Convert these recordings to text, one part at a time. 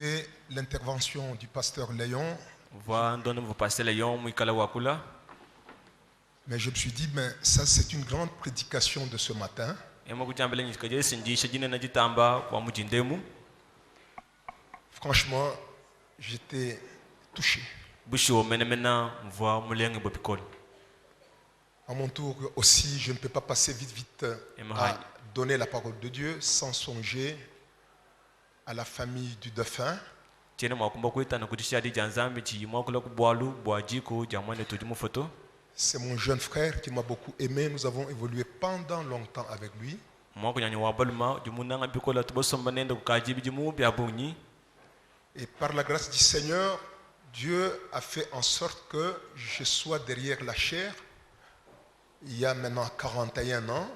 Et l'intervention du pasteur Léon, mais je me suis dit, mais ça c'est une grande prédication de ce matin. Franchement, j'étais touché. À mon tour aussi, je ne peux pas passer vite à donner la parole de Dieu sans songer à la famille du défunt. C'est mon jeune frère qui m'a beaucoup aimé. Nous avons évolué pendant longtemps avec lui. Et par la grâce du Seigneur, Dieu a fait en sorte que je sois derrière la chair il y a maintenant 41 ans.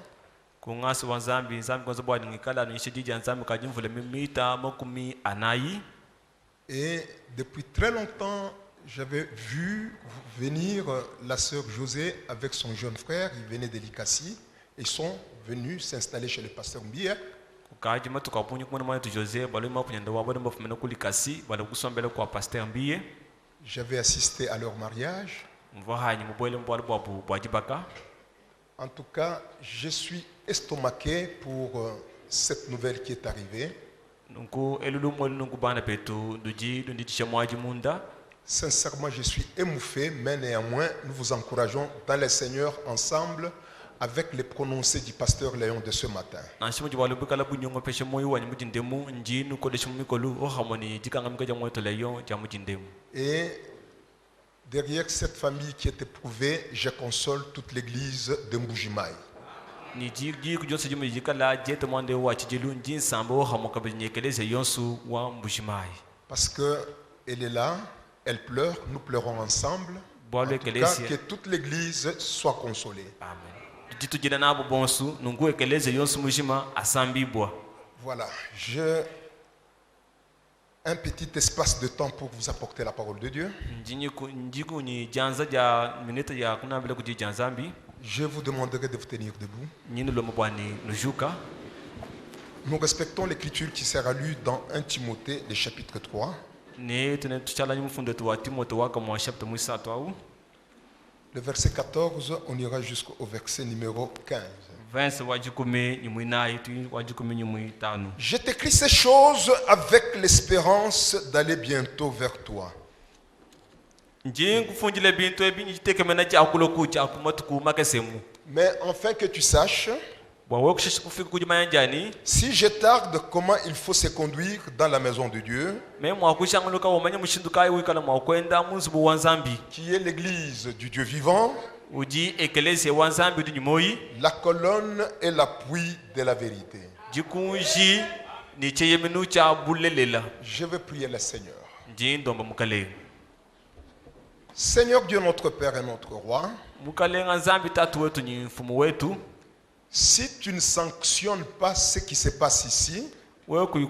Et depuis très longtemps, j'avais vu venir la sœur José avec son jeune frère. Ils venaient de l'Ikassi. Ils sont venus s'installer chez le pasteur Mbia. J'avais assisté à leur mariage. En tout cas, je suis estomaqué pour cette nouvelle qui est arrivée. Sincèrement, je suis émouffé, mais néanmoins, nous vous encourageons dans le Seigneur ensemble avec les prononcés du pasteur Léon de ce matin. Et derrière cette famille qui est éprouvée, je console toute l'église de Mbujimaï. Parce qu'elle est là, elle pleure, nous pleurons ensemble. En tout cas, que toute l'église soit consolée. Voilà, j'ai un petit espace de temps pour vous apporter la parole de Dieu. Je vous demanderai de vous tenir debout. Nous respectons l'écriture qui sera lue dans 1 Timothée, le chapitre 3. Le verset 14, on ira jusqu'au verset numéro 15. Je t'écris ces choses avec l'espérance d'aller bientôt vers toi. Mais enfin que tu saches, si je tarde, comment il faut se conduire dans la maison de Dieu, qui est l'église du Dieu vivant, la colonne et l'appui de la vérité. Je vais prier le Seigneur. Seigneur Dieu, notre Père et notre Roi, si tu ne sanctionnes pas ce qui se passe ici, en plus,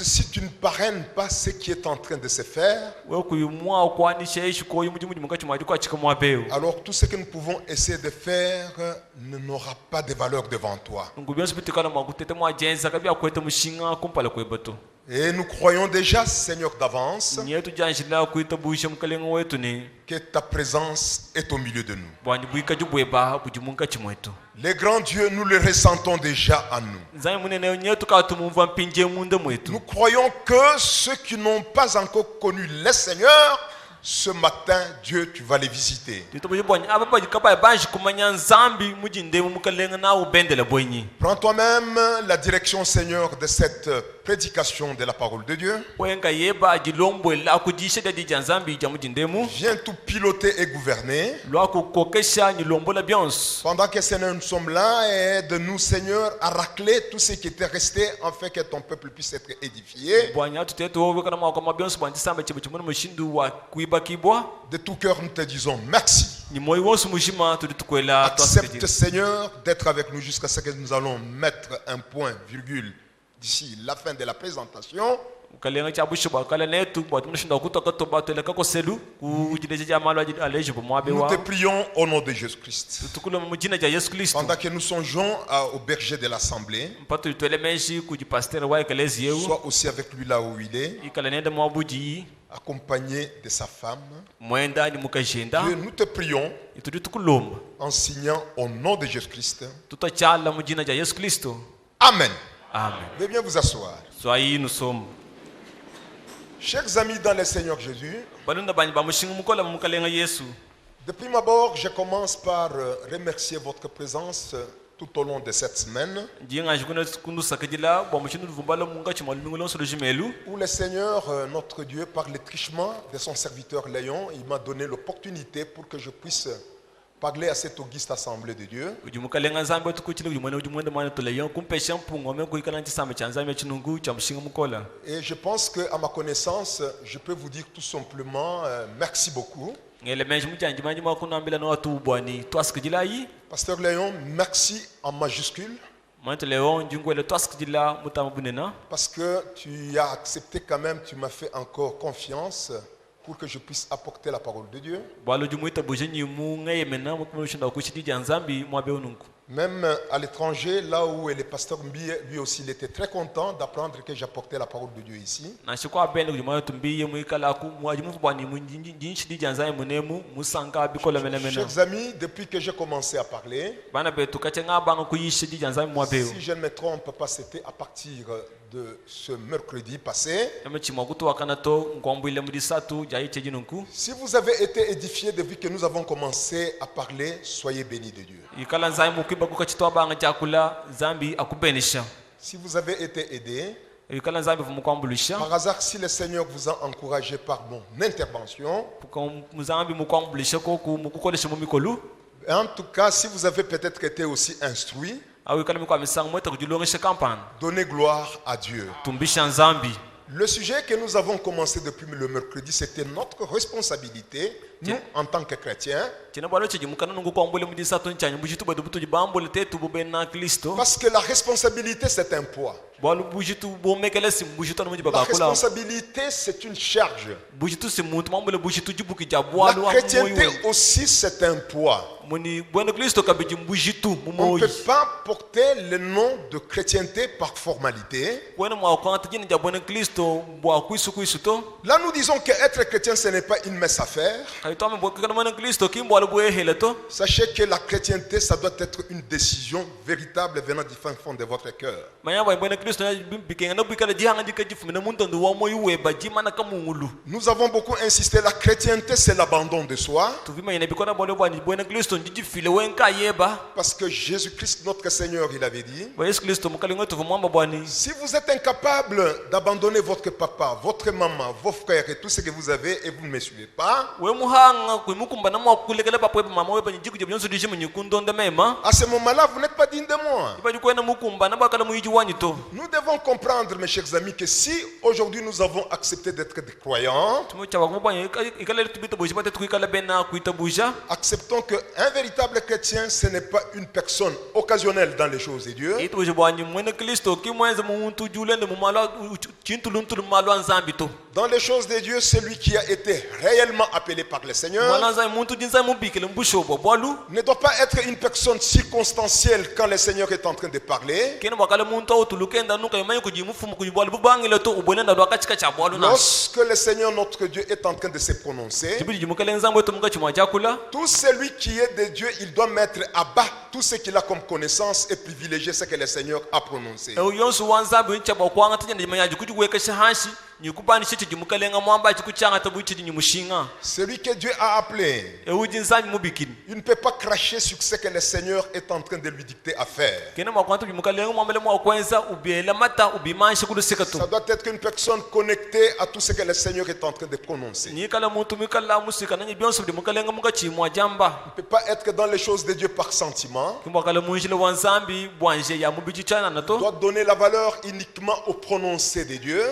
si tu ne parraines pas ce qui est en train de se faire, alors tout ce que nous pouvons essayer de faire n'aura pas de valeur devant toi. Et nous croyons déjà, Seigneur d'avance, que ta présence est au milieu de nous. Les grands dieux, nous les ressentons déjà en nous. Nous croyons que ceux qui n'ont pas encore connu le Seigneur, ce matin, Dieu, tu vas les visiter. Prends toi-même la direction, Seigneur, de cette prédication de la parole de Dieu. Viens tout piloter et gouverner. Pendant que, Seigneur, nous sommes là, et aide-nous, Seigneur, à racler tout ce qui était resté, afin que ton peuple puisse être édifié. De tout cœur, nous te disons merci. Accepte, Seigneur, d'être avec nous jusqu'à ce que nous allons mettre un point, virgule, d'ici la fin de la présentation. kalenga cha bushuba kala netu bot mshinda kutoka to batele kako selu ku jideje jamalo aleje bo mwabe Nous wa te prions au nom de Jésus-Christ. tukula mujina ja Yesu Kristo Pendant que nous songeons au berger de l'assemblée, mpato twele meshi ku pasteur wa eklesi yeu sois aussi avec lui là où il est, ikala nende mwabuji accompagné de sa femme. mwenda ni mukajenda Dieu, nous te prions itudi tukulomba en signant au nom de Jésus-Christ. tutachala mujina ja Yesu Kristo. Amen. Amen. Veuillez bien vous asseoir. Soyez nous sommes. Chers amis dans le Seigneur Jésus, Balunda bani ba mushinga mukola mukalenga Yesu. de prime abord, je commence par remercier votre présence tout au long de cette semaine, Jinga jikuna kundu sakajila ba mushindu vumbala munga chimalumingo lonso lojimelu. où le Seigneur, notre Dieu, par le trichement de son serviteur Léon, il m'a donné l'opportunité pour que je puisse parler à cette auguste assemblée de Dieu. Ujumukalenga zambe tukuchile ujumwana ujumwenda mwana toleyon kumpesha mpungo mengo ikala ntisame chanzame chinungu cha mushinga mukola. Et je pense qu'à ma connaissance, je peux vous dire tout simplement merci beaucoup. Ngele menji mujanji manji makunambila no watu bwani twaskajila yi. Pasteur Léon, merci en majuscule. Mwana toleyon jungwele twaskajila mutamabunena. Parce que tu as accepté quand même, tu m'as fait encore confiance pour que je puisse apporter la parole de Dieu. Bwalo jumuita bujenyi mu ngaye mena mukushinda kuchidi janzambi mwabe unungu. Même à l'étranger, là où est le pasteur Mbi, lui aussi, il était très content d'apprendre que j'apportais la parole de Dieu ici. Chers amis, depuis que j'ai commencé à parler, si je ne me trompe pas, c'était à partir de ce mercredi passé. Si vous avez été édifiés depuis que nous avons commencé à parler, soyez bénis de Dieu. Si vous avez été aidés, par hasard, si le Seigneur vous a encouragé par mon intervention, en tout cas, si vous avez peut-être été aussi instruits, donnez gloire à Dieu. Le sujet que nous avons commencé depuis le mercredi, c'était notre responsabilité, nous en tant que chrétiens. Parce que la responsabilité, c'est un poids. La responsabilité, c'est une charge. La chrétienté aussi, c'est un poids. On ne peut pas porter le nom de chrétienté par formalité. Là, nous disons qu'être chrétien, ce n'est pas une messe à faire. Sachez que la chrétienté, ça doit être une décision véritable venant du fin fond de votre cœur. Nous avons beaucoup insisté, la chrétienté, c'est l'abandon de soi. Parce que Jésus-Christ, notre Seigneur, il avait dit, si vous êtes incapable d'abandonner votre papa, votre maman, vos frères et tout ce que vous avez et vous ne me suivez pas, à ce moment-là, vous n'êtes pas digne de moi. Nous devons comprendre, mes chers amis, que si aujourd'hui nous avons accepté d'être des croyants, acceptons qu'un véritable chrétien, ce n'est pas une personne occasionnelle dans les choses de Dieu. Dans les choses de Dieu, celui qui a été réellement appelé par le Seigneur ne doit pas être une personne circonstancielle quand le Seigneur est en train de parler. Lorsque le Seigneur notre Dieu est en train de se prononcer, tout celui qui est de Dieu, il doit mettre à bas tout ce qu'il a comme connaissance et privilégier ce que le Seigneur a prononcé. Celui que Dieu a appelé, il ne peut pas cracher sur ce que le Seigneur est en train de lui dicter à faire. Ça doit être une personne connectée à tout ce que le Seigneur est en train de prononcer. Il ne peut pas être dans les choses de Dieu par sentiment. Il doit donner la valeur uniquement au prononcé de Dieu.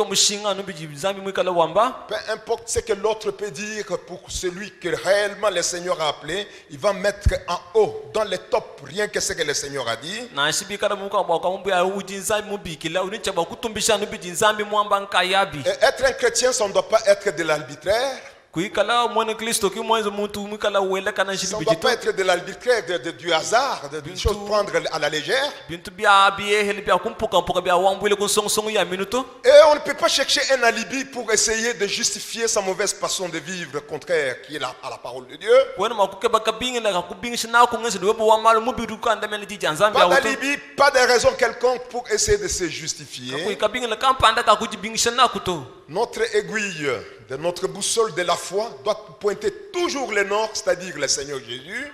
mushinga no biji nzambi mwikala wamba. Peu importe ce que l'autre peut dire, pour celui que réellement le Seigneur a appelé, il va mettre en haut, dans les tops, rien que ce que le Seigneur a dit. Na shibikala muka bwa mbu ya uji nzambi mubikila unicha ba kutumbisha no biji nzambi mwamba nkayabi. Et être un chrétien, ça ne doit pas être de l'arbitraire. Kuikala mwana Kristo ki mwanzo muntu mwikala wela kana Ça ne doit pas être de l'arbitraire, du hasard, de choses prendre à la légère. Bintu bia biye bia kumpuka mpuka bia wambwile kunsongo ya minuto. Et on ne peut pas chercher un alibi pour essayer de justifier sa mauvaise façon de vivre contraire qui est à la parole de Dieu. Wena makuke bakabingi la kubingi shina ku ngese do bo malu mubiru kanda mele di janzambi Pas d'alibi, pas de raison quelconque pour essayer de se justifier. Kuikabingi la kampanda ka kujibingi shina kuto. Notre aiguille de notre boussole de la foi doit pointer toujours le nord, c'est-à-dire le Seigneur Jésus.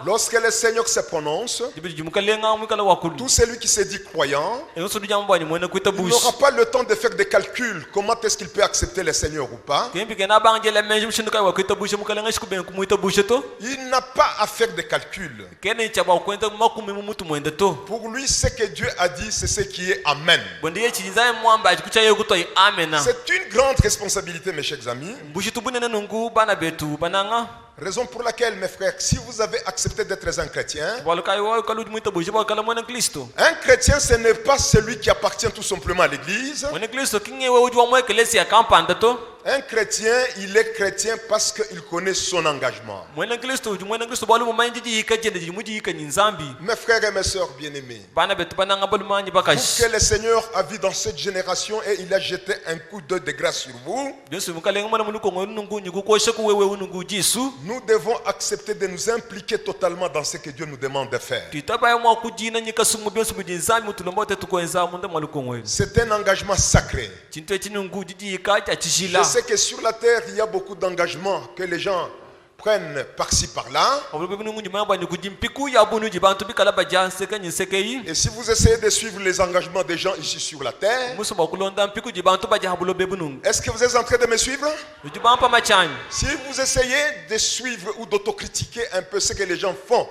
Lorsque le Seigneur se prononce, tout celui qui se dit croyant, il n'aura pas le temps de faire des calculs. Comment est-ce qu'il peut accepter le Seigneur ou pas? Il n'a pas à faire de calculs. Pour lui, ce que Dieu a dit, c'est ce qui est Amen. C'est une grande responsabilité, mes chers amis. Raison pour laquelle, mes frères, si vous avez accepté d'être un chrétien, un chrétien, ce n'est pas celui qui appartient tout simplement à l'église. Un chrétien, il est chrétien parce qu'il connaît son engagement. Mes frères et mes sœurs bien-aimés, que le Seigneur a vu dans cette génération et il a jeté un coup d'œil de grâce sur vous, nous devons accepter de nous impliquer totalement dans ce que Dieu nous demande de faire. C'est un engagement sacré. Je sais que sur la terre, il y a beaucoup d'engagements que les gens prennent par-ci par-là. Et si vous essayez de suivre les engagements des gens ici sur la terre, est-ce que vous êtes en train de me suivre? Si vous essayez de suivre ou d'autocritiquer un peu ce que les gens font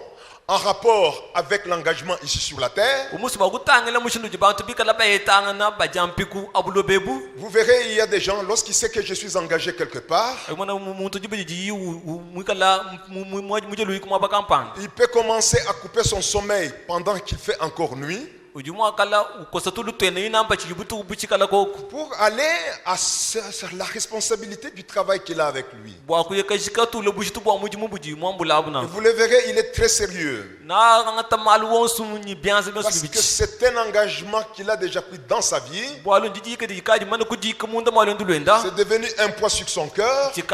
en rapport avec l'engagement ici sur la terre, vous verrez, il y a des gens, lorsqu'ils savent que je suis engagé quelque part, il peut commencer à couper son sommeil pendant qu'il fait encore nuit, pour aller à la responsabilité du travail qu'il a avec lui. Et vous le verrez, il est très sérieux. Parce que c'est un engagement qu'il a déjà pris dans sa vie. C'est devenu un poids sur son cœur. C'est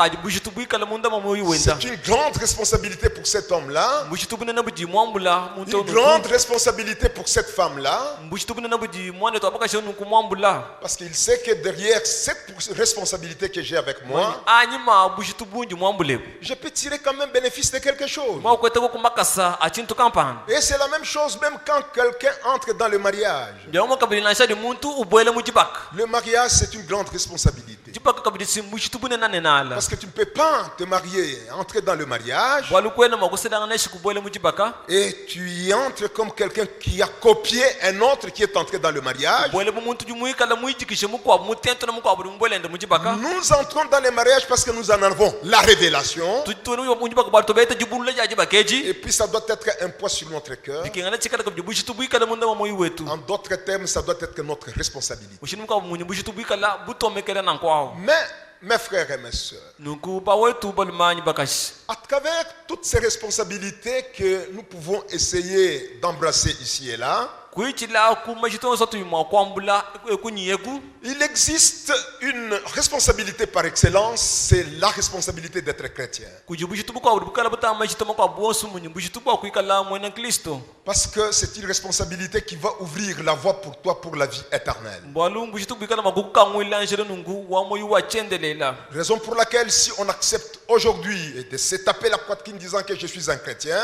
une grande responsabilité pour cet homme-là. Une grande responsabilité pour cette femme-là. Parce qu'il sait que derrière cette responsabilité que j'ai avec moi, je peux tirer quand même bénéfice de quelque chose. Et c'est la même chose même quand quelqu'un entre dans le mariage. Le mariage, c'est une grande responsabilité. Parce que tu ne peux pas te marier, entrer dans le mariage, et tu y entres comme quelqu'un qui a copié un autre qui est entré dans le mariage. Nous entrons dans le mariage parce que nous en avons la révélation. Et puis ça doit être un poids sur notre cœur. En d'autres termes, ça doit être notre responsabilité. Mais mes frères et mes sœurs, à travers toutes ces responsabilités que nous pouvons essayer d'embrasser ici et là, il existe une responsabilité par excellence, c'est la responsabilité d'être chrétien. Parce que c'est une responsabilité qui va ouvrir la voie pour toi pour la vie éternelle. Raison pour laquelle si on accepte aujourd'hui de se taper la poitrine disant que je suis un chrétien,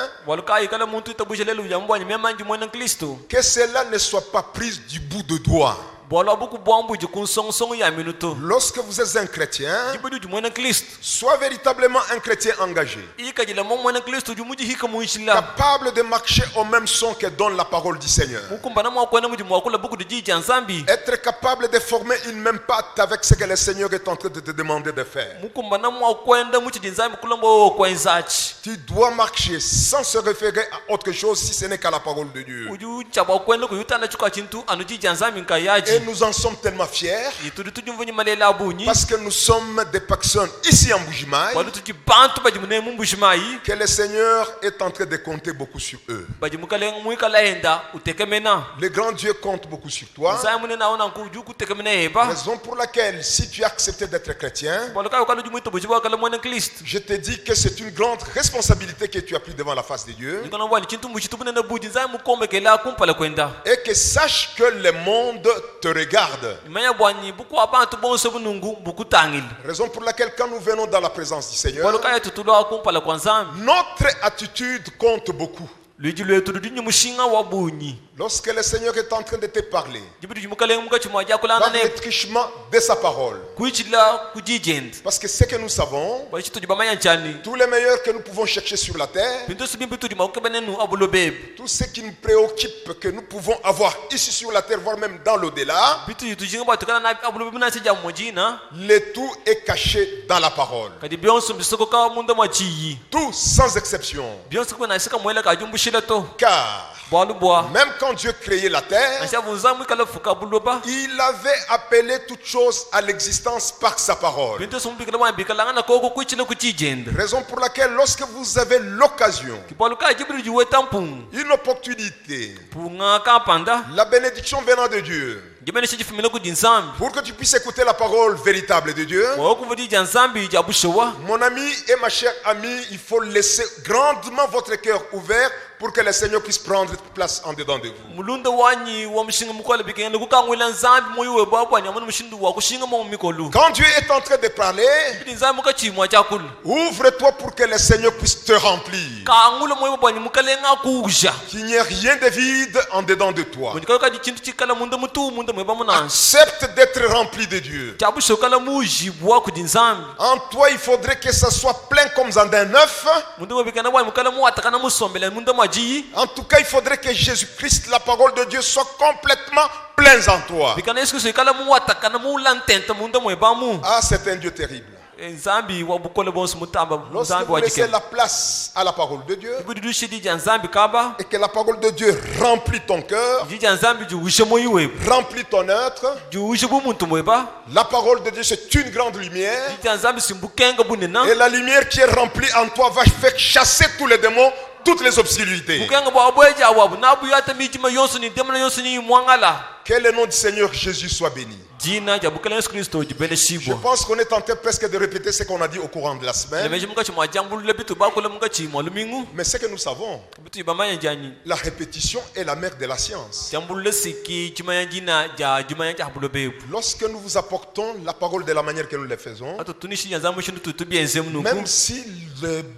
que cela ne soit pas pris du bout de doigt. bolo buku bombu ji kun song song ya minuto Lorsque vous êtes un chrétien, jibudu ji mwana Kristo sois véritablement un chrétien engagé, ika ji la mwana Kristo ji muji hika muishila capable de marcher au même son que donne la parole du Seigneur. mukumba na mwa kwenda muji mwakula buku de ji janzambi Être capable de former une même patte avec ce que le Seigneur est en train de te demander de faire. mukumba na mwa kwenda muji janzambi kulombo kwenzachi Tu dois marcher sans se référer à autre chose si ce n'est qu'à la parole de Dieu. uju chaba kwenda kuyutana chukwa chintu anu ji janzambi Et nkayaji nous en sommes tellement fiers itudu tujumvunyi malela bunyi parce que nous sommes des personnes ici en Bujimaï wadu tuji bantu baji mune mumbushimai que le Seigneur est en train de compter beaucoup sur eux. baji mukale muikala enda utekemena Le grand Dieu compte beaucoup sur toi. sai mune naona nkuju kutekemena heba Raison pour laquelle, si tu as accepté d'être chrétien, boloka ukalo jumuito bujiba kala mwana Kristo je te dis que c'est une grande responsabilité que tu as pris devant la face de Dieu. nikona wali chintu mushitu bunena buji sai mukombe kela kumpala kwenda Et que sache que le monde te regarde. maya bwanyi buku abantu bonse bunungu bukutangili Raison pour laquelle quand nous venons dans la présence du Seigneur, boloka yetu tulo kumpala kwanzambi notre attitude compte beaucoup. lwiji lwetu ludinyi mushinga wa bunyi Lorsque le Seigneur est en train de te parler, jibidu jimukale mukachimwaja kulana par ne le trichement de sa parole. kuichila kujijend Parce que ce que nous savons, bali chitu jibamanya nchani tous les meilleurs que nous pouvons chercher sur la terre, pinto sibimbi tu jimakukebenenu abulobebe tout ce qui nous préoccupe, que nous pouvons avoir ici sur la terre, voire même dans l'au-delà, bitu yitujinga batukana na abulobebe na sija mojina le tout est caché dans la parole. kadi bionso bisoko ka munda machiyi Tout sans exception. bionso ko na sika mwela ka jumbushila to Car bwalu bwa même quand Dieu créait la terre, asha bunzamu kala fuka buloba il avait appelé toutes choses à l'existence par sa parole. pinto sumbi kala mbi kala ngana koko kuichila kujijend Raison pour laquelle lorsque vous avez l'occasion, kipalu ka jibidu jiwe tampung une opportunité, punga ka panda la bénédiction venant de Dieu, jimene shi jifumile kujinsambi pour que tu puisses écouter la parole véritable de Dieu, wa kuvudi jansambi jabushowa mon ami et ma chère amie, il faut laisser grandement votre cœur ouvert pour que le Seigneur puisse prendre place en dedans de vous. mulunda wanyi wa mshinga mukole bikenge kukangwila nzambi moyo baba nyamana mshindu wa kushinga mo mikolu Quand Dieu est en train de parler, bidi nzambi kachimwa chakulu ouvre-toi pour que le Seigneur puisse te remplir. kangula moyo baba mukalenga kuja Qu'il n'y ait rien de vide en dedans de toi. munikalo kadi chintu chikala munda mutu munda mweba munansi Accepte d'être rempli de Dieu. chabusho kala mujibwa kudinzambi En toi, il faudrait que ça soit plein comme en un œuf. munda mwebikana wa mukala muwatakana musombela munda maji En tout cas, il faudrait que Jésus-Christ, la parole de Dieu, soit complètement plein en toi. bikana yesu kristo kala muwatakana mulantenta munda mwebamu Ah, c'est un Dieu terrible. nzambi wa bukole bonse mutamba Lorsque nzambi vous wa laissez jike la place à la parole de Dieu bidi dushidi janzambi kaba et que la parole de Dieu remplit ton cœur, jija nzambi juwishe moyo webu remplit ton être, juwishe bumuntu mweba la parole de Dieu, c'est une grande lumière. jija nzambi simbukenga bunena Et la lumière qui est remplie en toi va faire chasser tous les démons, toutes les obscurités. bukenga bwa bweja wabu nabu yata mijima yonso ni demna yonso ni mwangala Que le nom du Seigneur Jésus soit béni. jina ja bukala yesu kristo jibene Je shibwa pense qu'on est en train presque de répéter ce qu'on a dit au courant de la semaine. lemeje muka chimwa jambulu lebitu bakula muka chimwa lumingu Mais ce que nous savons, bitu ibamanya jani la répétition est la mère de la science. jambulu lesiki chimaya jina ja jimaya ja bulobe Lorsque nous vous apportons la parole de la manière que nous le faisons, ato tunishi janzamu shindu tutubienze mnuku même si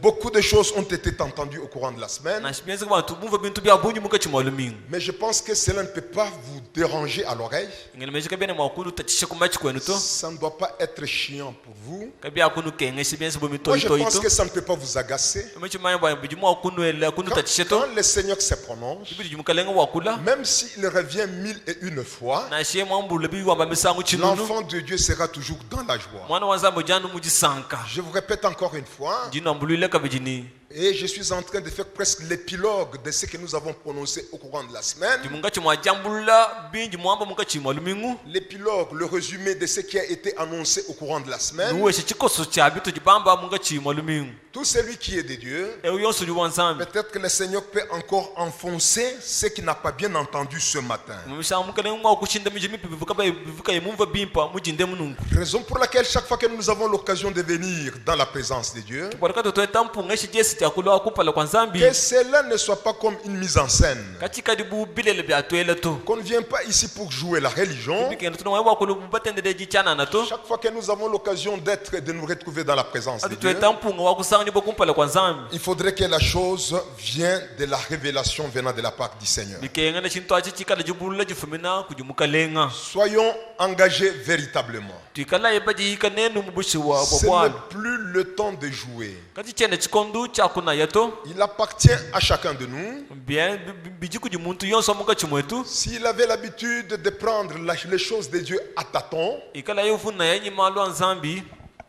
beaucoup de choses ont été entendues au courant de la semaine, na shibienze kwa tumumva bintu bya bunyi muka chimwa lumingu mais je pense que cela ne peut pas vous déranger à l'oreille. ngene meje kabene mwakulu tachisha kumachi kwenu to Ça ne doit pas être chiant pour vous. kabya kunu kenge shibienze bo mito Moi, je ito pense ito que ça ne peut pas vous agacer. meche manya bwa bijumu akunu ele akunu tachisha to Quand le Seigneur se prononce, bidi jumukalenga wakula même s'il revient 1001 fois, na shie mwambulu bi wamba misangu chinunu l'enfant de Dieu sera toujours dans la joie. mwana wanzambo janu mujisanka Je vous répète encore une fois, jino ambulile kabijini et je suis en train de faire presque l'épilogue de ce que nous avons prononcé au courant de la semaine. jimunga chimwa jambula binji mwamba muka chimwa lumingu L'épilogue, le résumé de ce qui a été annoncé au courant de la semaine. nuwe chikoso cha bitu jibamba munga chimwa lumingu Tout celui qui est de Dieu, ewe yonso juwanzambi peut-être que le Seigneur peut encore enfoncer ce qu'il n'a pas bien entendu ce matin. mumisa mukale ngwa kushinda miji mipi bivuka yemumva bimpa mujinde munungu Raison pour laquelle chaque fois que nous avons l'occasion de venir dans la présence de Dieu, barakato to tampu ngeshi jesi chakulwa kumpala kwa nzambi Que cela ne soit pas comme une mise en scène. katika dibu bilele bya twele to Qu'on ne vient pas ici pour jouer la religion. bikenda tunawa kulu batendede jichana na to Chaque fois que nous avons l'occasion d'être et de nous retrouver dans la présence de atu Dieu, tweta mpunga wa kusanga bo kumpala kwa nzambi il faudrait que la chose vienne de la révélation venant de la part du Seigneur. bikenga na chintu achi chikala jibulula jifumina kujumuka lenga Soyons engagés véritablement. tikala yebaji kanenu mubushi wa Ce n'est bwala plus le temps de jouer. kati chene chikondu chakuna yato Il appartient à chacun de nous. bien biji kujimuntu yonso muka chimwetu S'il avait l'habitude de prendre les choses de Dieu à tâtons, ikala yofuna yenyi malwa nzambi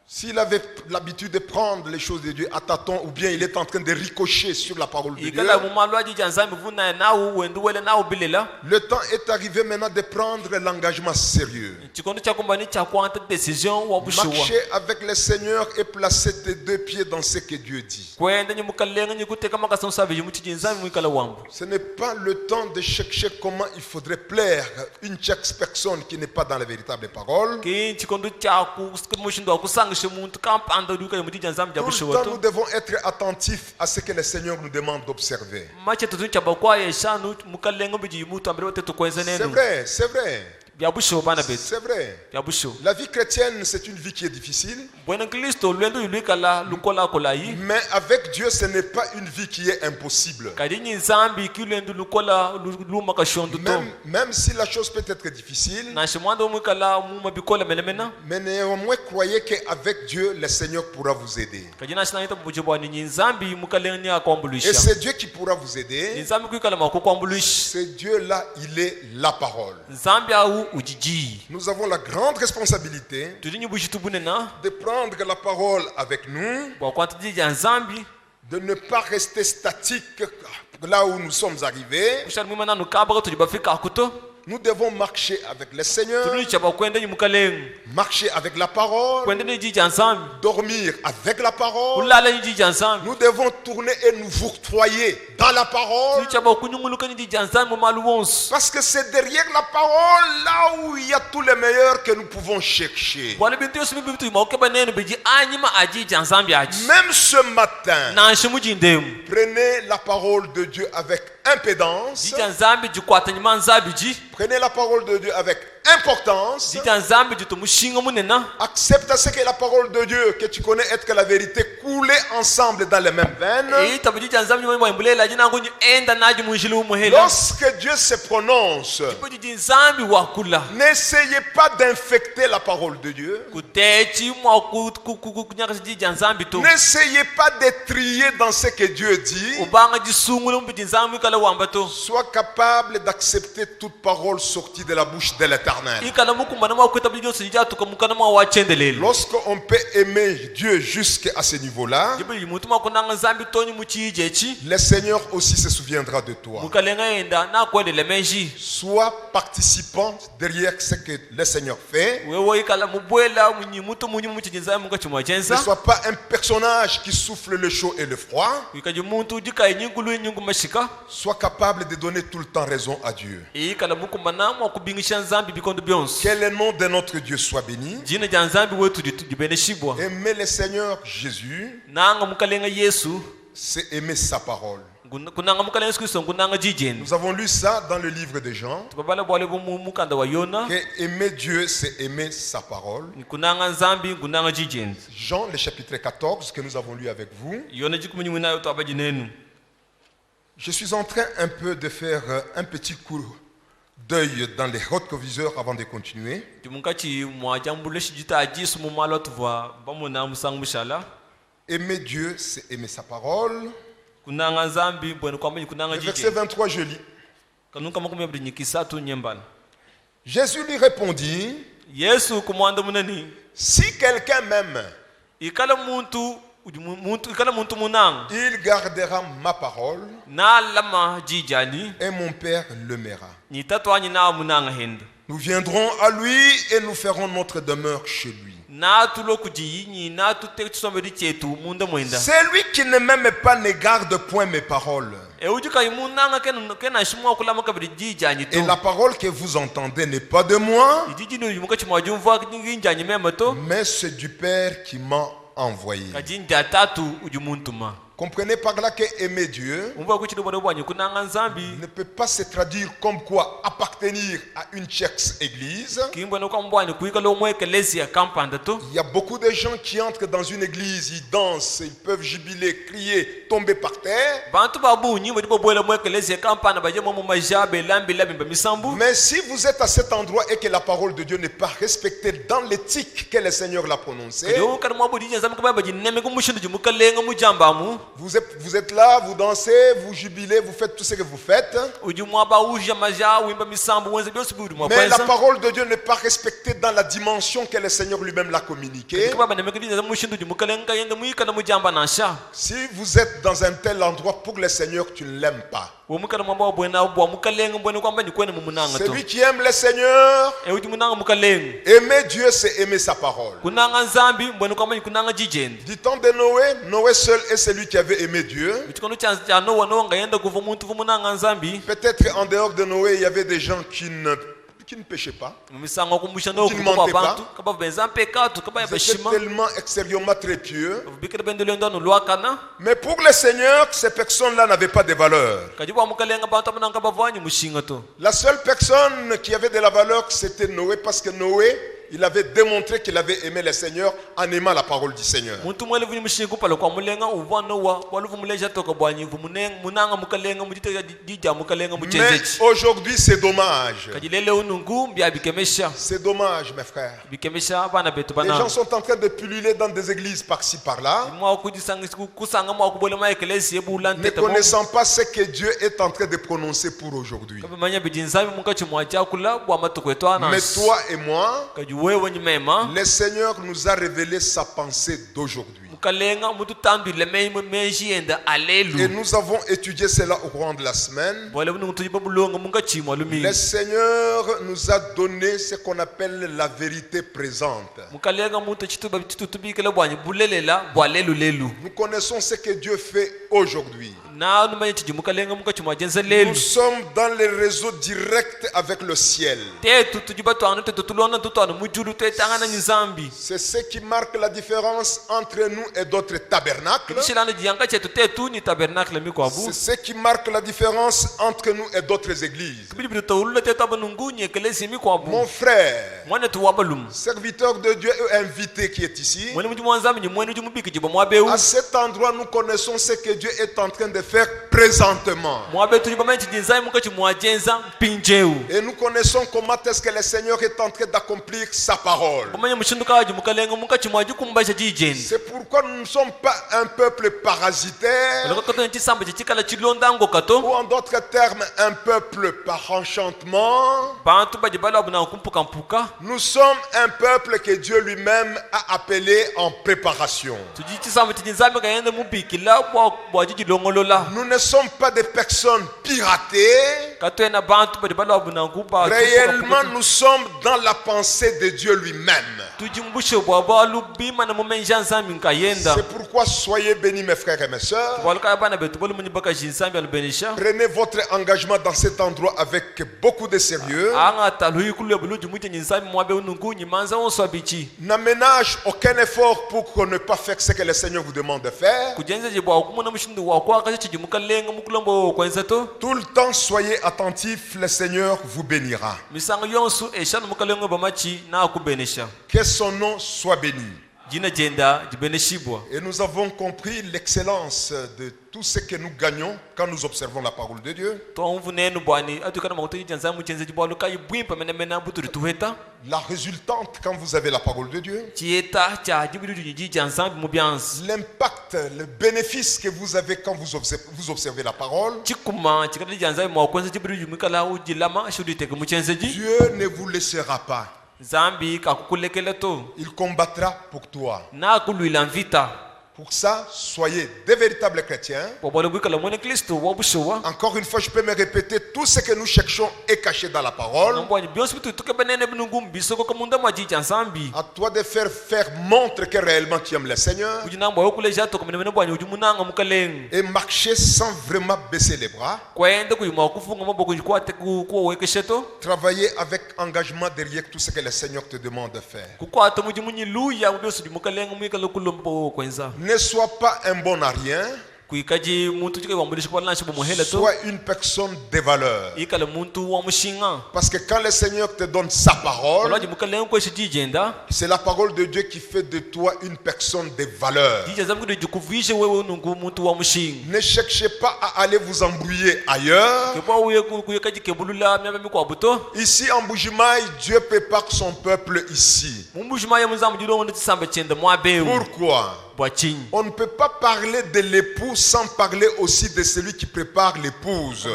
s'il avait l'habitude de prendre les choses de Dieu à tâtons, ou bien il est en train de ricocher sur la parole de Dieu, ikala mumalwa jija nzambi vuna nawu wendu wele nawu bilela le temps est arrivé maintenant de prendre l'engagement sérieux. chikondo chakumbani chakwanta décision wa bushuwa Marcher avec le Seigneur et placer tes deux pieds dans ce que Dieu dit. kwenda nyimuka lenga nyikuteka makasa nsabe yimuchi nzambi mwikala wambu Ce n'est pas le temps de chercher comment il faudrait plaire une tierce personne qui n'est pas dans la véritable parole. ki chikondo chaku mushindo akusangishe muntu kampanda duka yimuchi nzambi Tout le jabushuwa temps, to nous devons être attentifs à ce que le Seigneur nous demande d'observer. mache tutu chabakwa yeshanu mukalenga biji yimutu ambere wote tukwenza C'est nenu vrai, c'est vrai, byabushuwa bana betu c'est vrai. byabushuwa La vie chrétienne, c'est une vie qui est difficile, bwana kristo lwendo yulwikala lukola kolayi mais avec Dieu, ce n'est pas une vie qui est impossible. kadinyi nzambi kilwendo lukola lumaka shondu to Même si la chose peut être difficile, na shimwando mwikala muma bikola melemena mais néanmoins, croyez qu'avec Dieu, le Seigneur pourra vous aider. kajina shinaita bujibwa ni nzambi mukalenga ni Et akwambulisha c'est Dieu qui pourra vous aider. nzambi kwikala makukwambulisha C'est Dieu là, il est la parole. nzambi au ujiji Nous avons la grande responsabilité tulinyi bushitu bunena de prendre la parole avec nous, bwakwanta jija nzambi de ne pas rester statique là où nous sommes arrivés. kushali mwima nanu kabaka tujibafika akuto Nous devons marcher avec le Seigneur, tulini chaba kwenda nyimukalenga marcher avec la parole, kwenda ni jija nzambi dormir avec la parole. ulala ni jija nzambi Nous devons tourner et nous fourtoyer dans la parole. tulini chaba kunyunguluka ni jija nzambi mumalu wonsu Parce que c'est derrière la parole là où il y a tous les meilleurs que nous pouvons chercher. bwana bintu yosu bibitu imaukeba nenu biji anyima ajija nzambi aji Même ce matin, na nshimuji ndemu prenez la parole de Dieu avec impédance. jija nzambi jikwata nyima nzambi ji Prenez la parole de Dieu avec importance. jija nzambi jitumushinga munena Accepte à ce que la parole de Dieu que tu connais être que la vérité coule ensemble dans les mêmes veines. itabu jija nzambi nyuma mwaimulela jina ngunyi enda naji munjili umuhela Lorsque Dieu se prononce, ipo jiji nzambi wakula n'essayez pas d'infecter la parole de Dieu. kutechi mwa kunyakasa jija nzambi to N'essayez pas de trier dans ce que Dieu dit. ubanga jisungule mbiji nzambi kala wamba to Sois capable d'accepter toute parole sortie de la bouche de l'Éternel. ikala mukumbana mwa kweta biji jonse jija tukamukana mwa wachendelelo Lorsqu'on peut aimer Dieu jusqu'à ce niveau-là, jibu mutu makunanga nzambi tonyi muchijechi le Seigneur aussi se souviendra de toi. mukalenga enda na kwendele menji Sois participant derrière ce que le Seigneur fait. wewo ikala mubwela munyi mutu munyi muchiji nzambi muka Ne chimwachenza sois pas un personnage qui souffle le chaud et le froid. ikaji muntu jika inyingulu inyungu mashika Sois capable de donner tout le temps raison à Dieu. ikala mukumbana mwa kubingisha nzambi bikondo byonse Que le nom de notre Dieu soit béni. jina ja nzambi wetu jibeneshibwa Aimer le Seigneur Jésus, nanga mukalenga yesu c'est aimer sa parole. kunanga mukalenga yesu kristo kunanga jijeni Nous avons lu ça dans le livre de Jean. tubabala bwale mukanda wa yona Que aimer Dieu, c'est aimer sa parole. kunanga nzambi kunanga jijeni Jean, le chapitre 14, que nous avons lu avec vous. yona jikumunyi mwinayo twabaji nenu Je suis en train un peu de faire un petit coup d'œil dans les rétroviseurs avant de continuer. timunkachi mwajambule shijita ajisu mumalo tuva bamuna musangu mushala Aimer Dieu, c'est aimer sa parole. kunanga nzambi bwene kwambenyi kunanga Le verset jijeni 23, je lis. kanunka makumyabiri nyikisatu nyembana Jésus lui répondit, yesu kumwanda munani si quelqu'un m'aime, ikala muntu munanga il gardera ma parole na lama jijani et mon Père l'aimera. ni tatwanyi na munanga henda Nous viendrons à lui et nous ferons notre demeure chez lui. na tulo kujiyinyi na tute tusomeri chetu munda mwenda Celui qui ne m'aime pas ne garde point mes paroles. ujuka imunanga kena shimwa kulama kabiri jijani to Et la parole que vous entendez n'est pas de moi, ijiji no yumuka chimwajumva nginjani mema to mais c'est du Père qui m'a envoyé. kajinja tatu ujumuntu ma Comprenez par là que aimer Dieu umva kuti bwana bwanyi kunanga nzambi ne peut pas se traduire comme quoi appartenir à une tierce église. kimbona kwa mbwani kuika lo mwe ecclesia kampanda to. Il y a beaucoup de gens qui entrent dans une église, ils dansent, ils peuvent jubiler, crier, tomber par terre. Bantu babu nyimbo ndipo bwela mwe ecclesia kampanda baje mu majabe lambi ba misambu. Mais si vous êtes à cet endroit et que la parole de Dieu n'est pas respectée dans l'éthique que le Seigneur l'a prononcée, vous êtes là, vous dansez, vous jubilez, vous faites tout ce que vous faites. Mais la parole de Dieu n'est pas respectée dans la dimension que le Seigneur lui-même l'a communiquée. Si vous êtes dans un tel endroit pour le Seigneur, tu ne l'aimes pas. Celui qui aime le Seigneur, aimer Dieu, c'est aimer sa parole. Du temps de Noé, Noé seul est celui qui avait aimé Dieu. Peut-être en dehors de Noé, il y avait des gens qui ne péchaient pas, qui ne mentaient pas. Ils étaient tellement extérieurement très pieux. Mais pour le Seigneur, ces personnes-là n'avaient pas de valeur. La seule personne qui avait de la valeur, c'était Noé, parce que Noé, il avait démontré qu'il avait aimé le Seigneur en aimant la parole du Seigneur. Mais aujourd'hui, c'est dommage. C'est dommage, mes frères. Les gens sont en train de pulluler dans des églises par-ci, par-là, ne connaissant pas ce que Dieu est en train de prononcer pour aujourd'hui. Mais toi et moi, le Seigneur nous a révélé sa pensée d'aujourd'hui. Et nous avons étudié cela au cours de la semaine. Le Seigneur nous a donné ce qu'on appelle la vérité présente. Nous connaissons ce que Dieu fait aujourd'hui. Nous sommes dans les réseaux directs avec le ciel. C'est ce qui marque la différence entre nous et d'autres tabernacles. C'est ce qui marque la différence entre nous et d'autres églises. Mon frère, serviteur de Dieu et invité qui est ici, à cet endroit nous connaissons ce que Dieu est en train de faire présentement. Et nous connaissons comment est-ce que le Seigneur est en train d'accomplir sa parole. C'est pourquoi nous ne sommes pas un peuple parasitaire, ou en d'autres termes un peuple par enchantement. Nous sommes un peuple que Dieu lui-même a appelé en préparation. Nous ne sommes pas des personnes piratées. Réellement, nous sommes dans la pensée de Dieu lui-même. C'est pourquoi soyez bénis, mes frères et mes sœurs. Prenez votre engagement dans cet endroit avec beaucoup de sérieux. N'aménage aucun effort pour ne pas faire ce que le Seigneur vous demande de faire. Tout le temps, soyez attentifs, le Seigneur vous bénira. Que son nom soit béni. Et nous avons compris l'excellence de tout ce que nous gagnons quand nous observons la parole de Dieu. La résultante quand vous avez la parole de Dieu. L'impact, le bénéfice que vous avez quand vous observez la parole. Dieu ne vous laissera pas. Il combattra pour toi. Pour ça, soyez des véritables chrétiens. Encore une fois, je peux me répéter, tout ce que nous cherchons est caché dans la parole. À toi de faire montre que réellement tu aimes le Seigneur. Et marcher sans vraiment baisser les bras. Travailler avec engagement derrière tout ce que le Seigneur te demande de faire. Ne sois pas un bon à rien. kuikaji muntu chike wambulisha kwa lanshi bomohela to Sois une personne de valeur. ikala muntu wa mushinga Parce que quand le Seigneur te donne sa parole, olaji mukale ko shijenda c'est la parole de Dieu qui fait de toi une personne de valeur. dije zamu de jukuvishe wewe nungu muntu wa mushinga Ne cherchez pas à aller vous embrouiller ailleurs. ke kwa uye kuikaji kebulula myaba mikwa buto Ici en Bujimaï, Dieu prépare son peuple ici. mumbushima ya muzamu jiro ndo tsambe chenda mwabe Pourquoi? On ne peut pas parler de l'époux sans parler aussi de celui qui prépare l'épouse.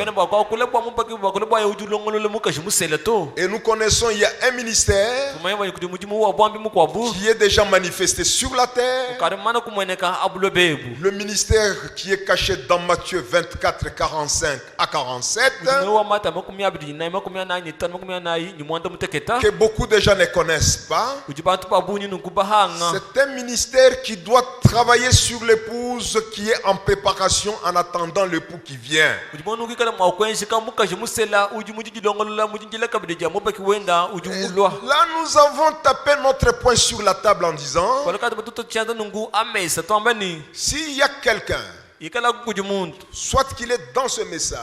Et nous connaissons, il y a un ministère qui est déjà manifesté sur la terre. Le ministère qui est caché dans Matthieu 24, 45 à 47. Que beaucoup de gens ne connaissent pas. C'est un ministère qui doit travailler sur l'épouse qui est en préparation en attendant l'époux qui vient. Là, nous avons tapé notre poing sur la table en disant, s'il y a quelqu'un, soit qu'il est dans ce message,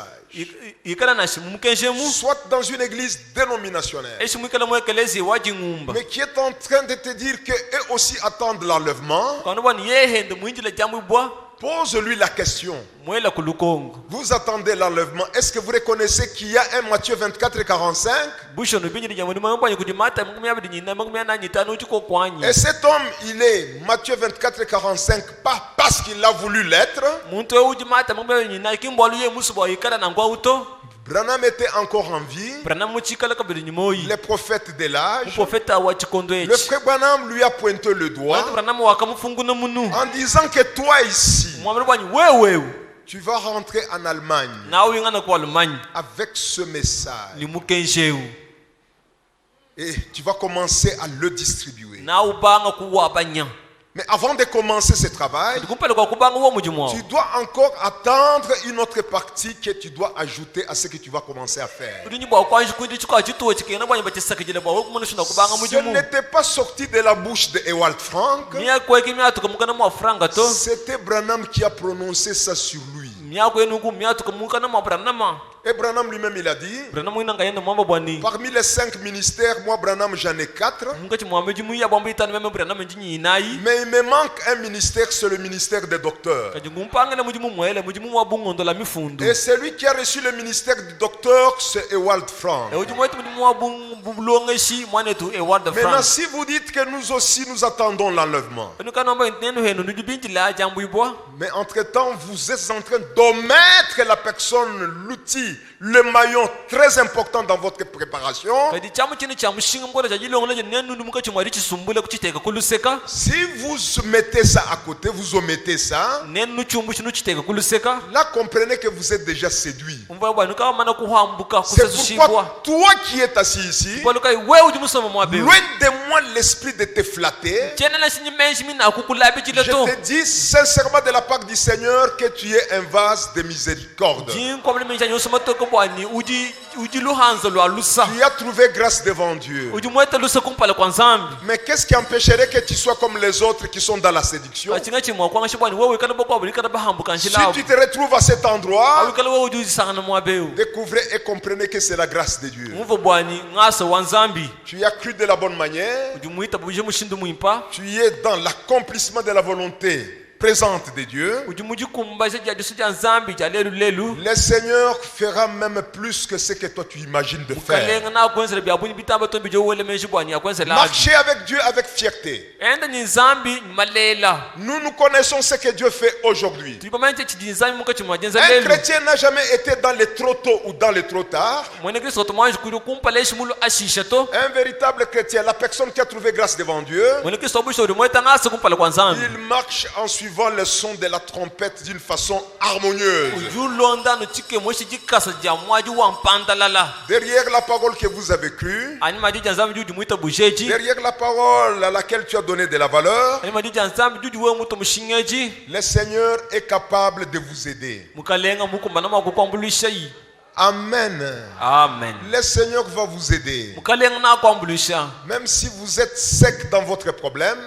soit dans une église dénominationnelle, mais qui est en train de te dire qu'eux aussi attendent l'enlèvement, pose-lui la question. Vous attendez l'enlèvement. Est-ce que vous reconnaissez qu'il y a un Matthieu 24 et 45? Et cet homme, il est Matthieu 24 et 45 pas parce qu'il a voulu l'être. Branham était encore en vie. Les prophètes de l'âge. Le frère Branham lui a pointé le doigt en disant que toi ici, tu vas rentrer en Allemagne avec ce message et tu vas commencer à le distribuer. Mais avant de commencer ce travail, tu dois encore attendre une autre partie que tu dois ajouter à ce que tu vas commencer à faire. Ce n'était pas sorti de la bouche de Ewald Frank. C'était Branham qui a prononcé ça sur lui. Et Branham lui-même il a dit, parmi les 5 ministères, moi Branham j'en ai 4. Mais il me manque un ministère, c'est le ministère des docteurs. Et celui qui a reçu le ministère du docteur, c'est Ewald Frank. Maintenant, si vous dites que nous aussi nous attendons l'enlèvement, mais entre-temps, vous êtes en train d'omettre la personne, l'outil, le maillon très important dans votre préparation. Si vous mettez ça à côté, vous omettez ça, là comprenez que vous êtes déjà séduit. C'est pourquoi toi qui es assis ici, loin de moi l'esprit de te flatter, je te dis sincèrement de la part du Seigneur que tu es un vase de miséricorde. Tu as trouvé grâce devant Dieu. Mais qu'est-ce qui empêcherait que tu sois comme les autres qui sont dans la séduction? Si tu te retrouves à cet endroit, découvrez et comprenez que c'est la grâce de Dieu. Tu as cru de la bonne manière. Tu es dans l'accomplissement de la volonté présente de Dieu. Le Seigneur fera même plus que ce que toi tu imagines de faire. Marchez avec Dieu avec fierté. Nous connaissons ce que Dieu fait aujourd'hui. Un chrétien n'a jamais été dans les trop tôt ou dans les trop tard. Un véritable chrétien, la personne qui a trouvé grâce devant Dieu, il marche en suivant le son de la trompette d'une façon harmonieuse. Derrière la parole que vous avez crue, derrière la parole à laquelle tu as donné de la valeur, le Seigneur est capable de vous aider. Amen. Amen. Le Seigneur va vous aider. Même si vous êtes sec dans votre problème,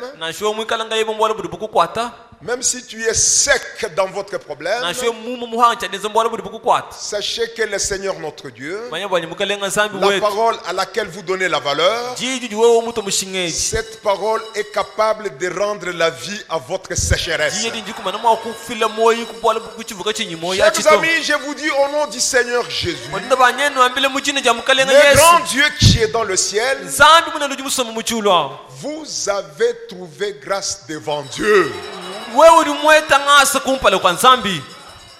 Même si tu es sec dans votre problème, na shwe mu muhang cha dezo mbona budi bukukwat sachez que le Seigneur notre Dieu, manya bani mukalenga nzambi la wetu parole à laquelle vous donnez la valeur, jiji juwe muto mushingeji cette parole est capable de rendre la vie à votre sécheresse. jiji ndiku mana ma ku fila moyi ku bola bukuchivuka chinyimo ya Chers chito amis, je vous dis au nom du Seigneur Jésus, wanda banyenu ambile mujina ja mukalenga le grand Yesu Dieu qui est dans le ciel, nzambi muna nduji musomo muchulo vous avez trouvé grâce devant Dieu. wewe ulimweta ngasa kumpala kwa nzambi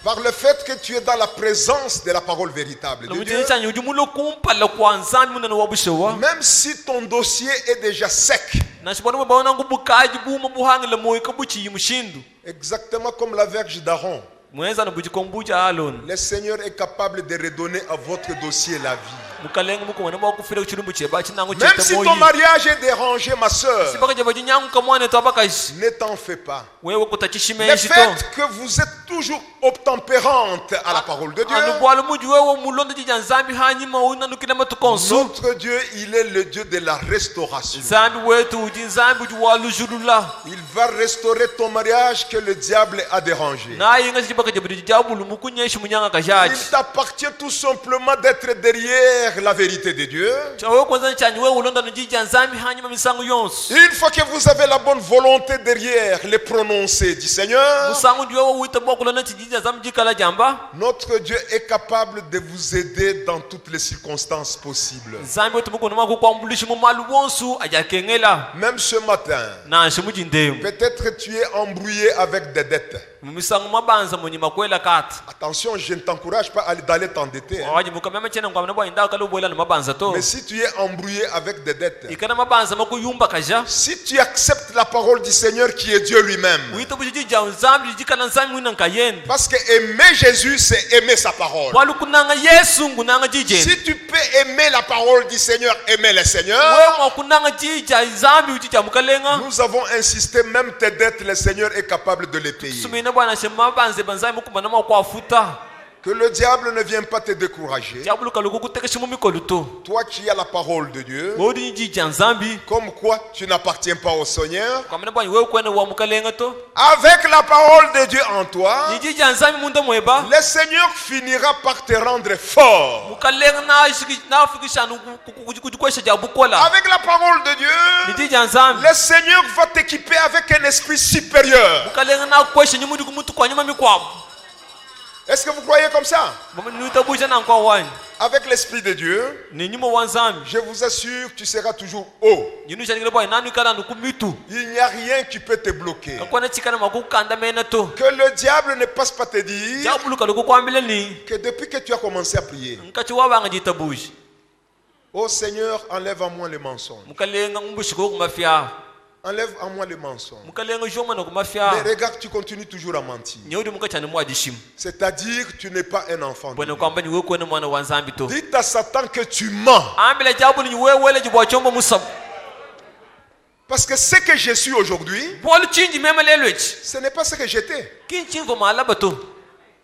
Par le fait que tu es dans la présence de la parole véritable de Dieu, mujina ujumulo kumpala kwa nzambi muna wabushewa même si ton dossier est déjà sec, na shibona baona ngubukaji buma buhangile moyi kabuchi yimushindu exactement comme la verge d'Aaron, mweza na bujikombuja alon le Seigneur est capable de redonner à votre dossier la vie. mukalenga mukumana bakufira kuchirumbu cheba chinangu Même chete si moyi ton mariage est dérangé, ma soeur, sibaka jeba jinyangu kamwane to abakashi ne t'en fais pas. wewe Le kutachishimeshi to fait que vous êtes toujours obtempérante à la parole de Dieu, anu bwala muji wewe mulondo jija nzambi hanyima unanukile matukonso notre Dieu, il est le Dieu de la restauration. nzambi wetu uji nzambi uji walujulula Il va restaurer ton mariage que le diable a dérangé. naye nga chibaka jeba jabulu mukunyeshi munyanga Il kajaji t'appartient tout simplement d'être derrière la vérité de Dieu. chawe kwanza chanyi wewe ulonda nujija nzambi hanyima misangu yonso Une fois que vous avez la bonne volonté derrière les prononcés du Seigneur, musangu ndi wewe uita bokulona chijija nzambi jikala jamba notre Dieu est capable de vous aider dans toutes les circonstances possibles. nzambi wetu mukono mako kwambulishi mu malu wonsu ajakengela Même ce matin, na shimuji ndemu peut-être tu es embrouillé avec des dettes. mumisangu mabanza munyi makwela kati Attention, je ne t'encourage pas d'aller t'endetter. waji mukamema chena ngwamna bwa inda kalo bwela na mabanza to Mais si tu es embrouillé avec des dettes, ikana mabanza makuyumba kaja si tu acceptes la parole du Seigneur qui est Dieu lui-même, uita bujija nzambi jikala nzambi mwina nkayenda parce que aimer Jésus, c'est aimer sa parole. walu kunanga Yesu ngunanga jije Si tu peux aimer la parole du Seigneur, aimer le Seigneur, wewe mwakunanga jija nzambi ujija mukalenga nous avons insisté, même tes dettes, le Seigneur est capable de les payer. sumina bwana shema banze banzai mukumana makwafuta Que le diable ne vienne pas te décourager. jabulu kaluku kutekesha mu mikolo to Toi qui as la parole de Dieu, wodi jija nzambi comme quoi tu n'appartiens pas au Seigneur, kwamana bwana wewe kwene wa mukalenga to avec la parole de Dieu en toi, jija nzambi munda mweba le Seigneur finira par te rendre fort. mukalenga na fikisha kujikwesha jabukola Avec la parole de Dieu, jija nzambi le Seigneur va t'équiper avec un esprit supérieur. mukalenga na kwesha nyumudu kumutu kwa nyuma mikwabo Est-ce que vous croyez comme ça? nuitabuja na kwa wani Avec l'esprit de Dieu, ni nyuma wa nzambi je vous assure, tu seras toujours haut. nyinusha ngile bwana nanu ikala nukumitu Il n'y a rien qui peut te bloquer. akwana chikana makukanda mena to Que le diable ne passe pas te dire jabulu kaluku kwambile ni que depuis que tu as commencé à prier, nkachi wabanga jitabuja oh Seigneur, enlève à moi les mensonges. mukalenga umbushiko kumafia Enlève à moi les mensonges. mukalenga joma na Mais kumafia regarde, tu continues toujours à mentir. nyodi mukachane mwadishimu C'est-à-dire, tu n'es pas un enfant de bwana Dieu. kwamba ni wewe kwene mwana wa nzambi to Dites à Satan que tu mens. ambile jabulu ni wewe wele jibwa chombo musabu Parce que ce que je suis aujourd'hui, bolu chinji mema lelwechi ce n'est pas ce que j'étais. kinchin vo malaba to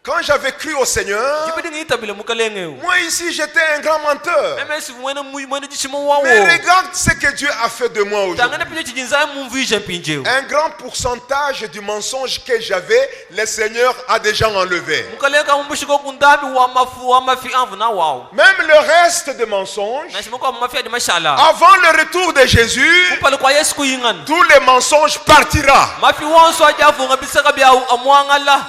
Quand j'avais cru au Seigneur, jibidi ngi tabile mukalenga moi ici j'étais un grand menteur. meme si mwene mwene jishimo wawo Mais regarde ce que Dieu a fait de moi tangana aujourd'hui. pinje chinza mu vision pinje Un grand pourcentage du mensonge que j'avais, le Seigneur a déjà enlevé. mukalenga umbushiko kundabi wa mafi anvu na wawo Même le reste de mensonges, na shimo kwa mafi adi mashala avant le retour de Jésus, kupale kwa Yesu kuyingana tous les mensonges partira. mafi wonso ajafunga bisaka bya amwangala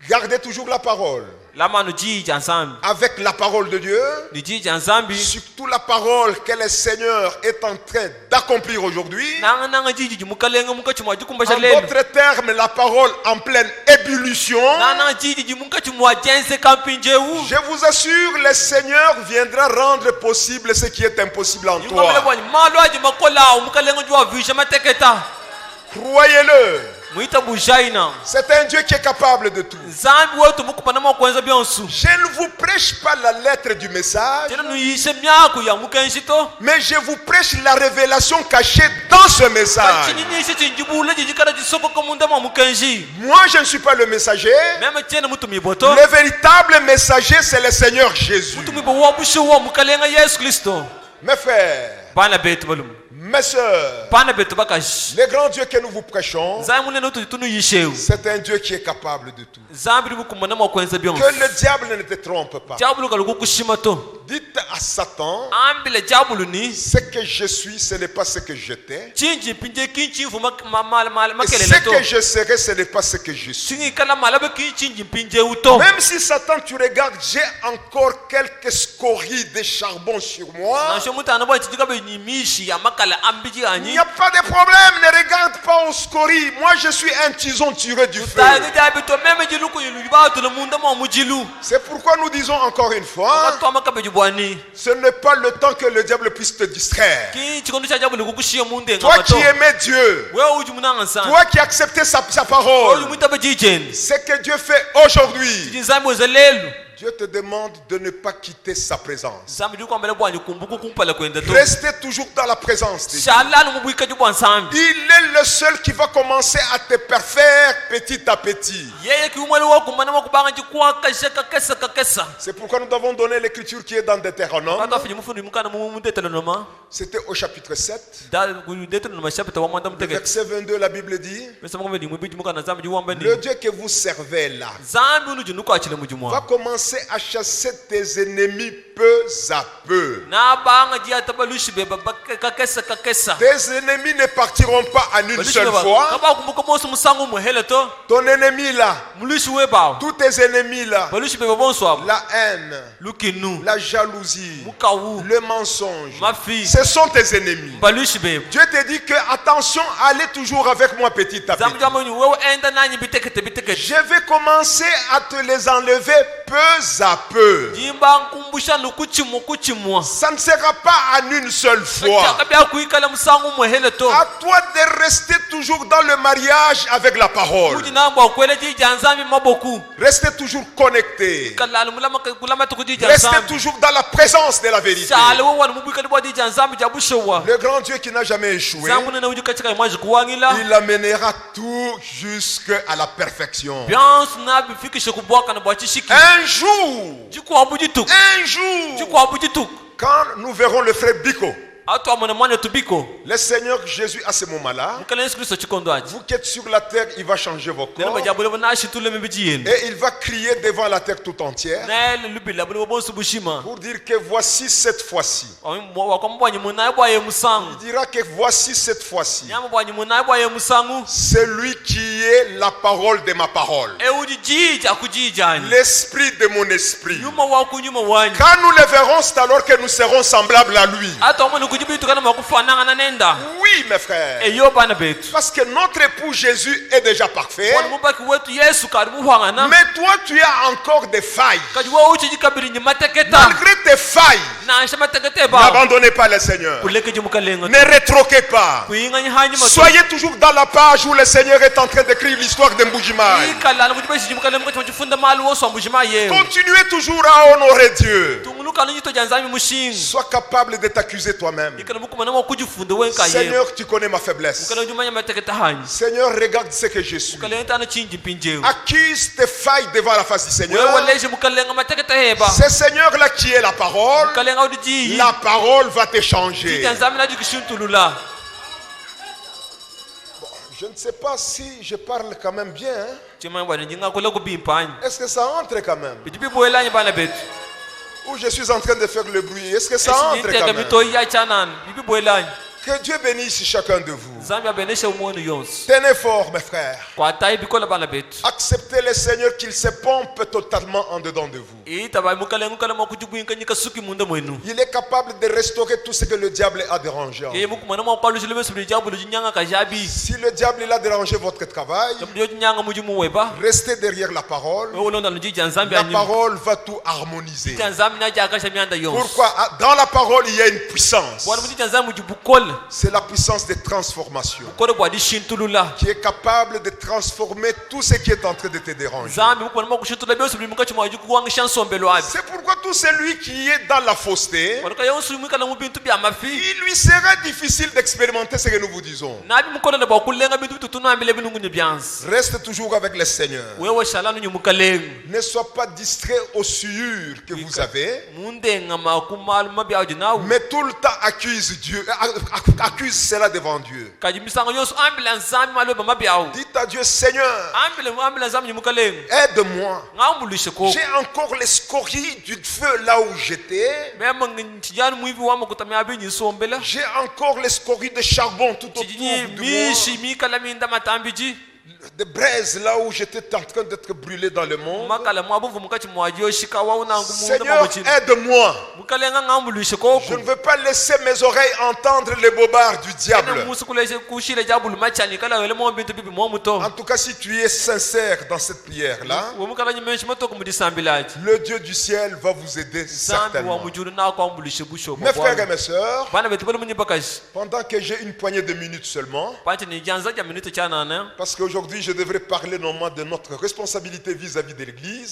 Gardez toujours la parole. lamano jija nzambi Avec la parole de Dieu, ni jija nzambi surtout la parole que le Seigneur est en train d'accomplir aujourd'hui. nanga jiji mukalenga mukachimwa jikumba En shalelo d'autres termes, la parole en pleine ébullition. nanga jiji mukachimwa jense kampinjewu Je vous assure, le Seigneur viendra rendre possible ce qui est impossible en yingomele toi. bwani malo aje makola mukalenga jwa visha mateketa Croyez-le. muita bujaina C'est un Dieu qui est capable de tout. nzambi wetu mukupana makwenza byonsu Je ne vous prêche pas la lettre du message, tena nuyishe myako ya mukenshito mais je vous prêche la révélation cachée dans ce message. chinyinyishi chinjibula jijikala jisoko komunda mwa mukenshi Moi, je ne suis pas le messager. meme chena mutu miboto Le véritable messager, c'est le Seigneur Jésus. mutu mibo wabushe wa mukalenga Yesu Kristo Mes frères, bana betu balumu Mes sœurs, bana bethu bakashi le grand Dieu que nous vous prêchons, zambi munene uthi tunu yishewu c'est un Dieu qui est capable de tout. zambi libukumana makwenza byonse Que le diable ne te trompe pas. jabulu kalukukushima to Dites à Satan, ambile jabulu ni ce que je suis, ce n'est pas ce que j'étais. chinji pinje kinchivu Et makelele ce to que je serai, ce n'est pas ce que je suis. singi kala malabe kinchinji pinje uto Même si Satan, tu regardes, j'ai encore quelques scories de charbon sur moi. nasho mutana bwa chinjika be nyimishi ya makala ambiji Il anyi n'y a pas de problème, ne regarde pas aux scories. Moi, je suis un tison tiré du feu. taga jabi to meme jiluku yilu ba to le munda mo mujilu C'est pourquoi nous disons encore une fois, to makabe jibwani ce n'est pas le temps que le diable puisse te distraire. ki chikondo cha jabulu kukushia munde Toi qui ngamato aimais Dieu, wewe uji munanga sana toi qui acceptais sa oyu parole, mutabe jijen ce que Dieu fait aujourd'hui, jinzambi wezelelu Dieu te demande de ne pas quitter sa présence. zambi likwambele bwanyi kumbuku kumpala kwenda to Restez toujours dans la présence de Dieu. shalala mubwika jibwa nsambi Il est le seul qui va commencer à te parfaire petit à petit. yeye kiumwele wakumana makubanga jikwa kakesa C'est pourquoi nous avons donné l'écriture qui est dans Deutéronome. kata fiji mufundi mukana mudetelonoma C'était au chapitre 7. da detelonoma chapita wa mwanda muteke Verset 22, la Bible dit, pesa mwe ndi mubiji mukana zambi jiwamba le ni Dieu que vous servez là zambi unu jinuko achile va mujimwa commencer à chasser tes ennemis peu à peu. na banga ji atabalushi beba kakesa Tes ennemis ne partiront pas en une seule fois. kaba kumbuka mosu musangu muhele to Ton ennemi là, mulushi weba tous tes ennemis là, balushi beba bonso la haine, lukinu la jalousie, mukawu le mensonge, mafi ce sont tes ennemis. balushi beba Dieu te dit que attention, allez toujours avec moi petit à petit. zambi jamani wewe enda nanyi bitekete Je vais commencer à te les enlever peu à peu. jimba nkumbusha nukuchimwa Ça ne sera pas en une seule fois. kabya kuikala musangu muhele to À toi de rester toujours dans le mariage avec la parole. kuji nambo kwele ji janzami maboku Restez toujours connectés. kala kulama tukuji Restez janzami toujours dans la présence de la vérité. sale wewe mubika ni bodi janzami jabushowa Le grand Dieu qui n'a jamais échoué, zambu na ujuka chika imwaji kuwangila il amènera tout jusqu'à la perfection. byansu nabifikishe kubwaka na bwachishiki Un jour, jikwabu jituk un jour, jikwabu jituk quand nous verrons le frère Biko, atu amone mwana tubiko le Seigneur Jésus à ce moment-là, mukala Yesu Kristo chikondo aji vous qui êtes sur la terre, il va changer vos nena corps majabule bonashi tule mebiji yenu et il va crier devant la terre tout entière nele lubila bule bonsu bushima pour dire que voici cette fois-ci. wakwambwanyi munaye bwaye musangu Il dira que voici cette fois-ci. nyama bwanyi munaye bwaye musangu Celui qui est la parole de ma parole, euji jija kujijani l'esprit de mon esprit. nyuma waku nyuma wanyi Quand nous le verrons, c'est alors que nous serons semblables à lui. hata omwe kujibitukana makufanana nenda Oui, mes frères. eyo bana betu Parce que notre époux Jésus est déjà parfait. wani mubaki wetu Yesu kali muhwangana Mais toi, tu as encore des failles. kadi wewe uchijikabiri nyimateketa Malgré tes failles, nansha matekete ba n'abandonnez pas le Seigneur. kuleke jimukalenga Ne rétroquez pas. kuyinganya hanyuma Soyez toujours dans la page où le Seigneur est en train d'écrire l'histoire de Mbujimai. ikalala kujibeshi jimukalenga kati machifunda mali woso ambujima yewe Continuez toujours à honorer Dieu. tunguluka nyito janzami mushinga Sois capable de t'accuser toi-même. ikala mukuma nama kujifunda wenka yewe Seigneur, tu connais ma faiblesse. ukala jumanya mateketa hanyi Seigneur, regarde ce que je suis. ukala yenta na chinji pinjewe Accuse tes failles devant la face du Seigneur. wewe leje mukalenga mateketa heba Ce Seigneur-là qui est la parole, mukalenga udiji la parole va te changer. janzami na jikishintulula Je ne sais pas si je parle quand même bien. Hein? chimanya bwana njinga kula kubimpanyi Est-ce que ça entre quand même? bijibi boelanyi bana betu Ou je suis en train de faire le bruit? Est-ce que ça entre quand esiteka même? mitoyi yachanani bibi boelanyi Que Dieu bénisse chacun de vous. zambi abeneshe umwenu yonse Tenez fort, mes frères. kwatayi bikola bana betu Acceptez le Seigneur qu'il se pompe totalement en dedans de vous. itaba mukalenga ukala makujibwinka nyika suki munda mwenu Il est capable de restaurer tout ce que le diable a dérangé. ye mukumana mwakwalujile besubili jabulo jinyanga kajabi Si le diable il a dérangé votre travail, jabulo jinyanga mujimu weba restez derrière la parole. wewe londa nujija nzambi La anyuma parole va tout harmoniser. nzambi najakasha myanda yonse Pourquoi? Dans la parole, il y a une puissance. bwana mujija nzambi mujibukola C'est la puissance de transformation bukole bwadi shintulula qui est capable de transformer tout ce qui est en train de te déranger. nzambi mukumana mwakushintula besubili mukachi mwaji kuwangisha nsombelo abi C'est pourquoi tout celui qui est dans la fausseté, wanuka yonse mwikala mubintu bya mafi il lui sera difficile d'expérimenter ce que nous vous disons. nabi mukolele bwakulenga bintu bitutunambile binungunye byansi Reste toujours avec le Seigneur. wewe shalanu nyumukalenga Ne sois pas distrait aux souillures que vous avez, mundenga makumalu mabyaji nawe mais tout le temps accuse Dieu, accuse cela devant Dieu. Dites à Dieu, Seigneur, aide-moi. J'ai encore les scories du feu là où j'étais. J'ai encore les scories de charbon tout autour de moi. Des braises là où j'étais en train d'être brûlé dans le monde. Seigneur, aide-moi. Je ne veux pas laisser mes oreilles entendre les bobards du diable. En tout cas, si tu es sincère dans cette prière là, le Dieu du ciel va vous aider certainement. Mes frères et mes sœurs, pendant que j'ai une poignée de minutes seulement, parce qu'aujourd'hui je devrais parler normalement de notre responsabilité vis-à-vis de l'Église.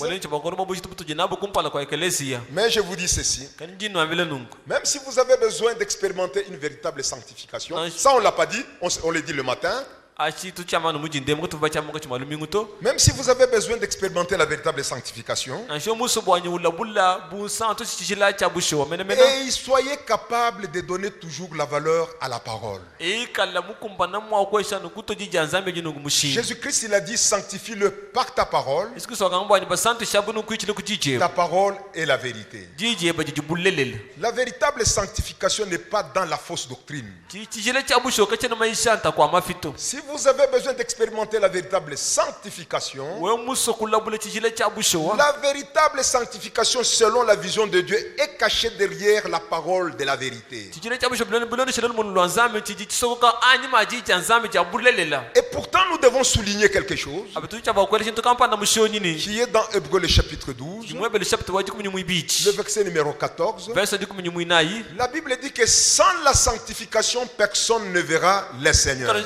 Mais je vous dis ceci. Même si vous avez besoin d'expérimenter une véritable sanctification, ça on ne l'a pas dit, on le dit le matin. Même si vous avez besoin d'expérimenter la véritable sanctification, et soyez capable de donner toujours la valeur à la parole. Jésus-Christ il a dit sanctifie-le par ta parole. Ta parole est la vérité. La véritable sanctification n'est pas dans la fausse doctrine. Si vous avez besoin d'expérimenter la véritable sanctification, la véritable sanctification selon la vision de Dieu est cachée derrière la parole de la vérité. Et pourtant nous devons souligner quelque chose qui est dans Hébreux le chapitre 12, le verset numéro 14. La Bible dit que sans la sanctification personne ne verra le Seigneur. La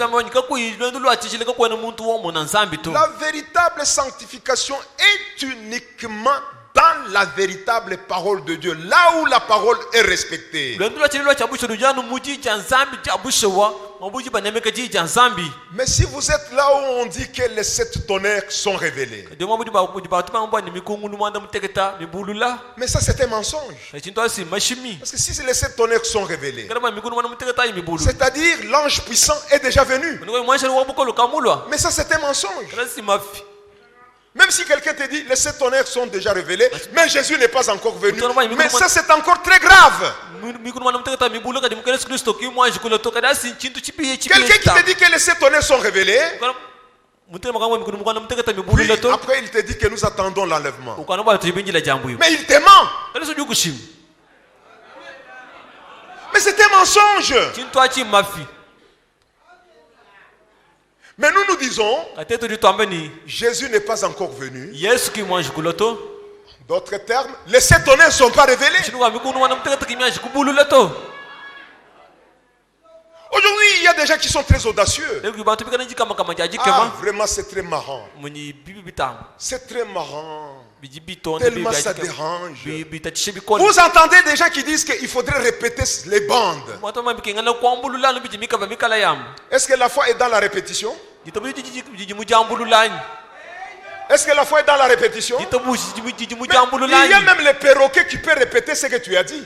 véritable sanctification est uniquement dans la véritable parole de Dieu, là où la parole est respectée. Mais si vous êtes là où on dit que les 7 tonnerres sont révélés, mais ça c'est un mensonge. Parce que si les 7 tonnerres sont révélés, c'est-à-dire l'ange puissant est déjà venu. Mais ça c'est un mensonge. Même si quelqu'un te dit les 7 tonnerres sont déjà révélés, mais Jésus n'est pas encore venu, mais ça c'est encore très grave. Quelqu'un qui te dit que les 7 tonnerres sont révélés, puis après il te dit que nous attendons l'enlèvement. Mais il te ment. Mais c'est un mensonge. Mais nous nous disons, Jésus n'est pas encore venu. D'autres termes, les 7 tonnerres ne sont pas révélés. Aujourd'hui, il y a des gens qui sont très audacieux. Ah, vraiment, c'est très marrant. C'est très marrant. Tellement ça dérange. Vous entendez des gens qui disent qu'il faudrait répéter les bandes. Est-ce que la foi est dans la répétition? Est-ce que la foi est dans la répétition? Mais il y a même les perroquets qui peuvent répéter ce que tu as dit.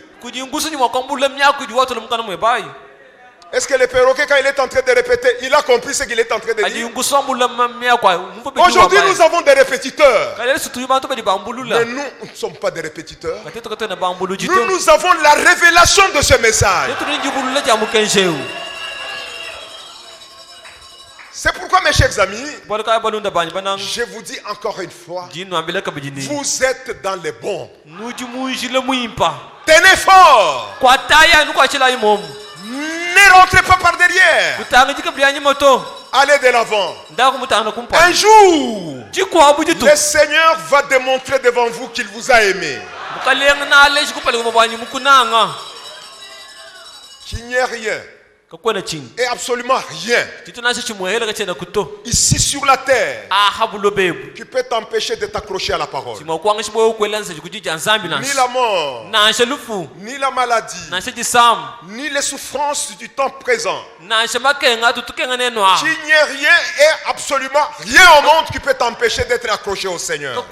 Est-ce que le perroquet, quand il est en train de répéter, il a compris ce qu'il est en train de dire? Aujourd'hui, nous avons des répétiteurs. Mais nous ne sommes pas des répétiteurs. Nous avons la révélation de ce message. C'est pourquoi, mes chers amis, je vous dis encore une fois, vous êtes dans les bons. Tenez fort. Ne rentrez pas par derrière. Allez de l'avant. Un jour, le Seigneur va démontrer devant vous qu'il vous a aimé. Qu'il n'y a rien. Et absolument rien ici sur la terre qui peut t'empêcher de t'accrocher à la parole. Ni la mort, ni la maladie, ni les souffrances du temps présent. Qu'il n'y ait rien et absolument rien au monde qui peut t'empêcher d'être accroché au Seigneur.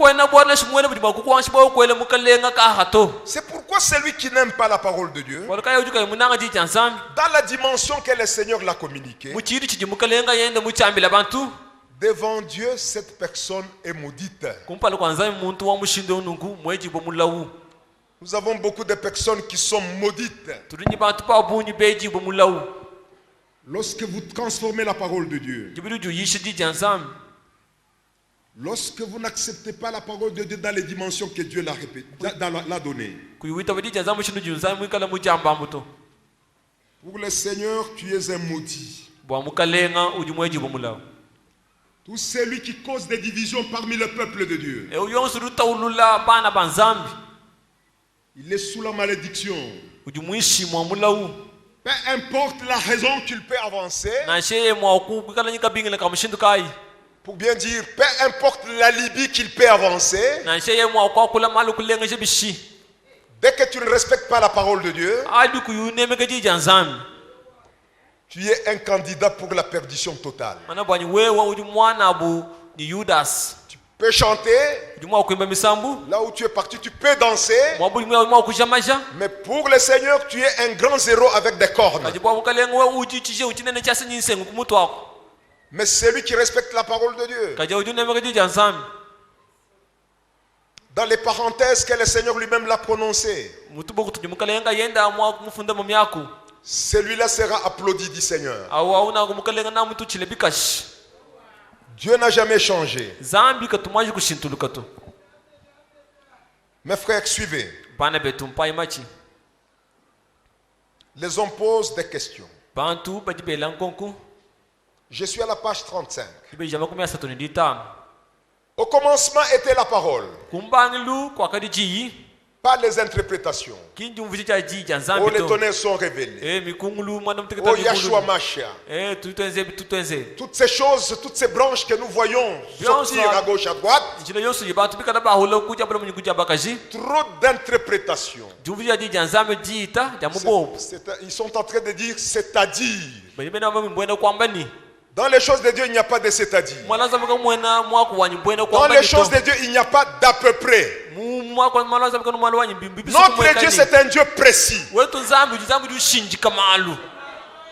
C'est pourquoi pourquoi celui qui n'aime pas la parole de Dieu, bolo kaya ujuka munanga ji janzambi dans la dimension que le Seigneur l'a communiquée, muchiri chiji mukalenga yende muchambila bantu devant Dieu, cette personne est maudite. kumpala kwanza muntu wa mushindo nungu mweji bo mulawu. Nous avons beaucoup de personnes qui sont maudites. Turinyi bantu pa bunyi beji bo mulawu. Lorsque vous transformez la parole de Dieu, Jibiru ju yishi ji janzambi. lorsque vous n'acceptez pas la parole de Dieu dans les dimensions que Dieu l'a données, Kuyiwita badi janzambi shinu junzambi mwikala mujamba mbuto. pour le Seigneur, tu es un maudit. Bwa mukalenga uju mweji bo mulawu. Tout celui qui cause des divisions parmi le peuple de Dieu, E uyonsu rutaulula bana banzambi. il est sous la malédiction. Uju mwishi mwa mulawu. Peu importe la raison qu'il peut avancer, Na sheye mwa ku kwikala nyika bingile kamushindu kai. pour bien dire, peu importe l'alibi qu'il peut avancer, Na sheye mwa kwa kula malu kulenga jebishi. dès que tu ne respectes pas la parole de Dieu, Adu kuyune megaji janzambi. tu es un candidat pour la perdition totale. Mana bwanyi wewe uju mwana bu ni Judas. Tu peux chanter, Uju mwa kuimba misambu. là où tu es parti, tu peux danser, Mwa bu mwa kujamaja. mais pour le Seigneur, tu es un grand zéro avec des cornes. Kaji bwa mukalenga we uju chije uchinene chase nyinsengu kumutu wako. Mais celui qui respecte la parole de Dieu, Kaji uju nemegaji janzambi. dans les parenthèses que le Seigneur lui-même l'a prononcé, Mutu boku tuju mukalenga yenda mwa kumufunda mumyaku. celui-là sera applaudi du Seigneur. Awa una kumukalenga na mutu chile bikashi. Dieu n'a jamais changé. Zambi katumaji kushintuluka tu. Mes frères, suivez. Bana betu mpai machi. Les hommes posent des questions. Bantu badi belankonku. Je suis à la page 35. Ibe jama kumya satoni ditano. Au commencement était la parole, Kumbangilu kwa kadi ji. pas les interprétations. Kinji mvijija ji Oh, janzambi les to. tonnerres sont révélés. Mikungulu mwana mteketa Oh, Yahshua Mashiach. tutenze. Toutes ces choses, toutes ces branches que nous voyons sortir à gauche, à droite, Njila yosu yibatu bika daba hula kuja bala munyi kuja bakaji. trop d'interprétations. Jumvija ji janzambi ji ita jamubo. Ils sont en train de dire c'est-à-dire. Bena mwa mbwena kwamba ni. Dans les choses de Dieu, il n'y a pas de c'est-à-dire. Mwana zamaka mwena mwa kuwanyi mbwena Dans kwamba les ni. choses de Dieu, il n'y a pas d'à peu près. Mwa kwa mwana zamaka mwana wanyi bibi. Notre Dieu, c'est un Dieu précis. Wetu zambi ushinji kamalu.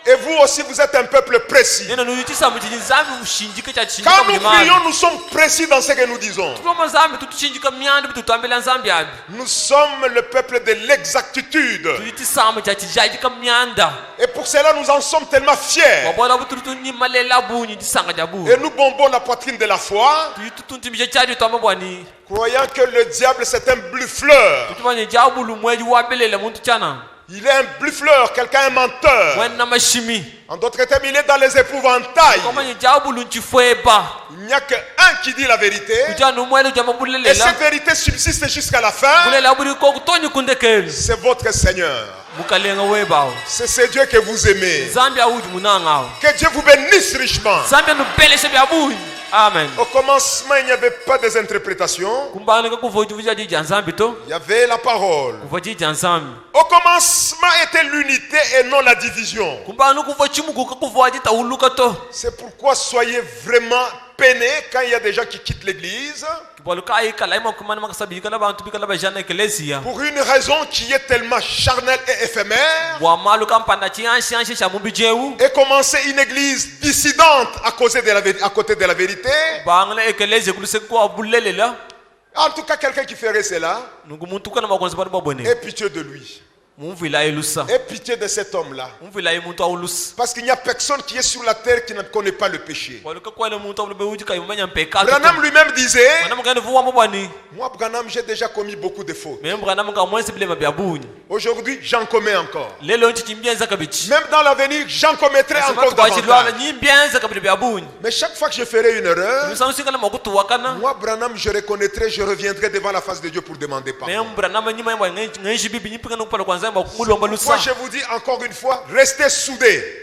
Et vous aussi, vous êtes un peuple précis. Nena nuyitisa mujiji zambi ushinjike cha chinji Quand nous prions, nous sommes précis dans ce que nous disons. Kama zambi tutushinjika myandi tutambela zambi abi. Nous sommes le peuple de l'exactitude. Tuyitisa mu cha chijaji kamyanda. Et pour cela, nous en sommes tellement fiers. Wabona bututu ni malela bunyi disanga jabu. Et nous bombons la poitrine de la foi, Tuyitutuntimisha chadi tamba bwani. croyant que le diable, c'est un bluffeur. Tutumanye jabu lumweji wabelela muntu chana. Il est un bluffeur, quelqu'un un menteur. Wena mashimi. En d'autres termes, il est dans les épouvantails. Komanye jabu lunchifweba. Il n'y a qu'un qui dit la vérité. Kujana umwele jama Et bulelela. cette vérité subsiste jusqu'à la fin. Bulela buri ko kutonyi kundekeli. C'est votre Seigneur. Mukalenga webao. C'est ce Dieu que vous aimez. Zambia uji munanga. Que Dieu vous bénisse richement. Zambia nubeleshe bya bunyi. Amen. Au commencement, il n'y avait pas des interprétations. Kumbana kuvoji vujaji janzambi to. Il y avait la parole. Kuvoji janzambi. Au commencement était l'unité et non la division. Kumbana kuvoji muguka kuvoji tauluka to. C'est pourquoi soyez vraiment peinés quand il y a des gens qui quittent l'église. Pour une raison qui est tellement charnelle et éphémère. Et commencer une église dissidente à côté de la vérité. En tout cas, quelqu'un qui ferait cela, aie pitié de lui. Aie pitié de cet homme-là. Parce qu'il n'y a personne qui est sur la terre qui ne connaît pas le péché. Branham lui-même disait, moi Branham, j'ai déjà commis beaucoup de fautes. Aujourd'hui, j'en commets encore. Même dans l'avenir, j'en commettrai encore davantage. Mais chaque fois que je ferai une erreur, moi Branham, je reconnaîtrai, je reviendrai devant la face de Dieu pour demander pardon. Pourquoi je vous dis encore une fois, restez soudés.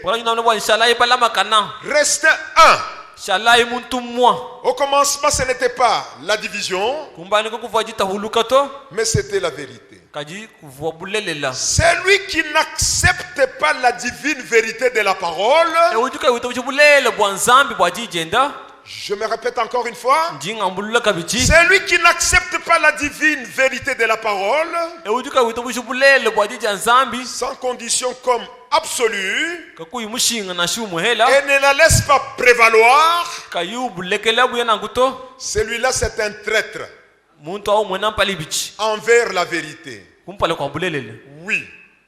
Restez un. Au commencement, ce n'était pas la division, mais c'était la vérité. Celui qui n'accepte pas la divine vérité de la parole je me répète encore une fois, njingambulula kabichi celui qui n'accepte pas la divine vérité de la parole, eujuka witobushi bulele bwa jija nzambi sans condition comme absolue, kakuyi mushinga na shumu hela et ne la laisse pas prévaloir, kayu bulekela buya nanguto celui-là c'est un traître muntu au mwena mpali bichi envers la vérité. kumpale kwa bulelele Oui,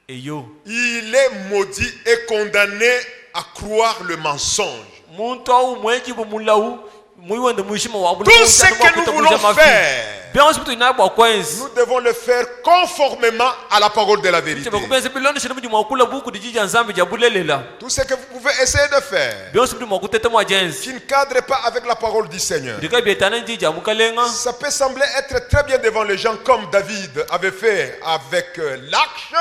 eyo il est maudit et condamné à croire le mensonge. muntu au mweji bumulau muyiwende mushima wa Tout ce que nous voulons faire, bien sibutu inabwa kwenzi nous devons le faire conformément à la parole de la vérité. kubenze bilone shine muji mwakula buku dijija nzambi ja bulelela Tout ce que vous pouvez essayer de faire bien sibutu mwakutete mwa jenzi qui ne cadre pas avec la parole du Seigneur. dika bietana njija mukalenga Ça peut sembler être très bien devant les gens comme David avait fait avec l'arche,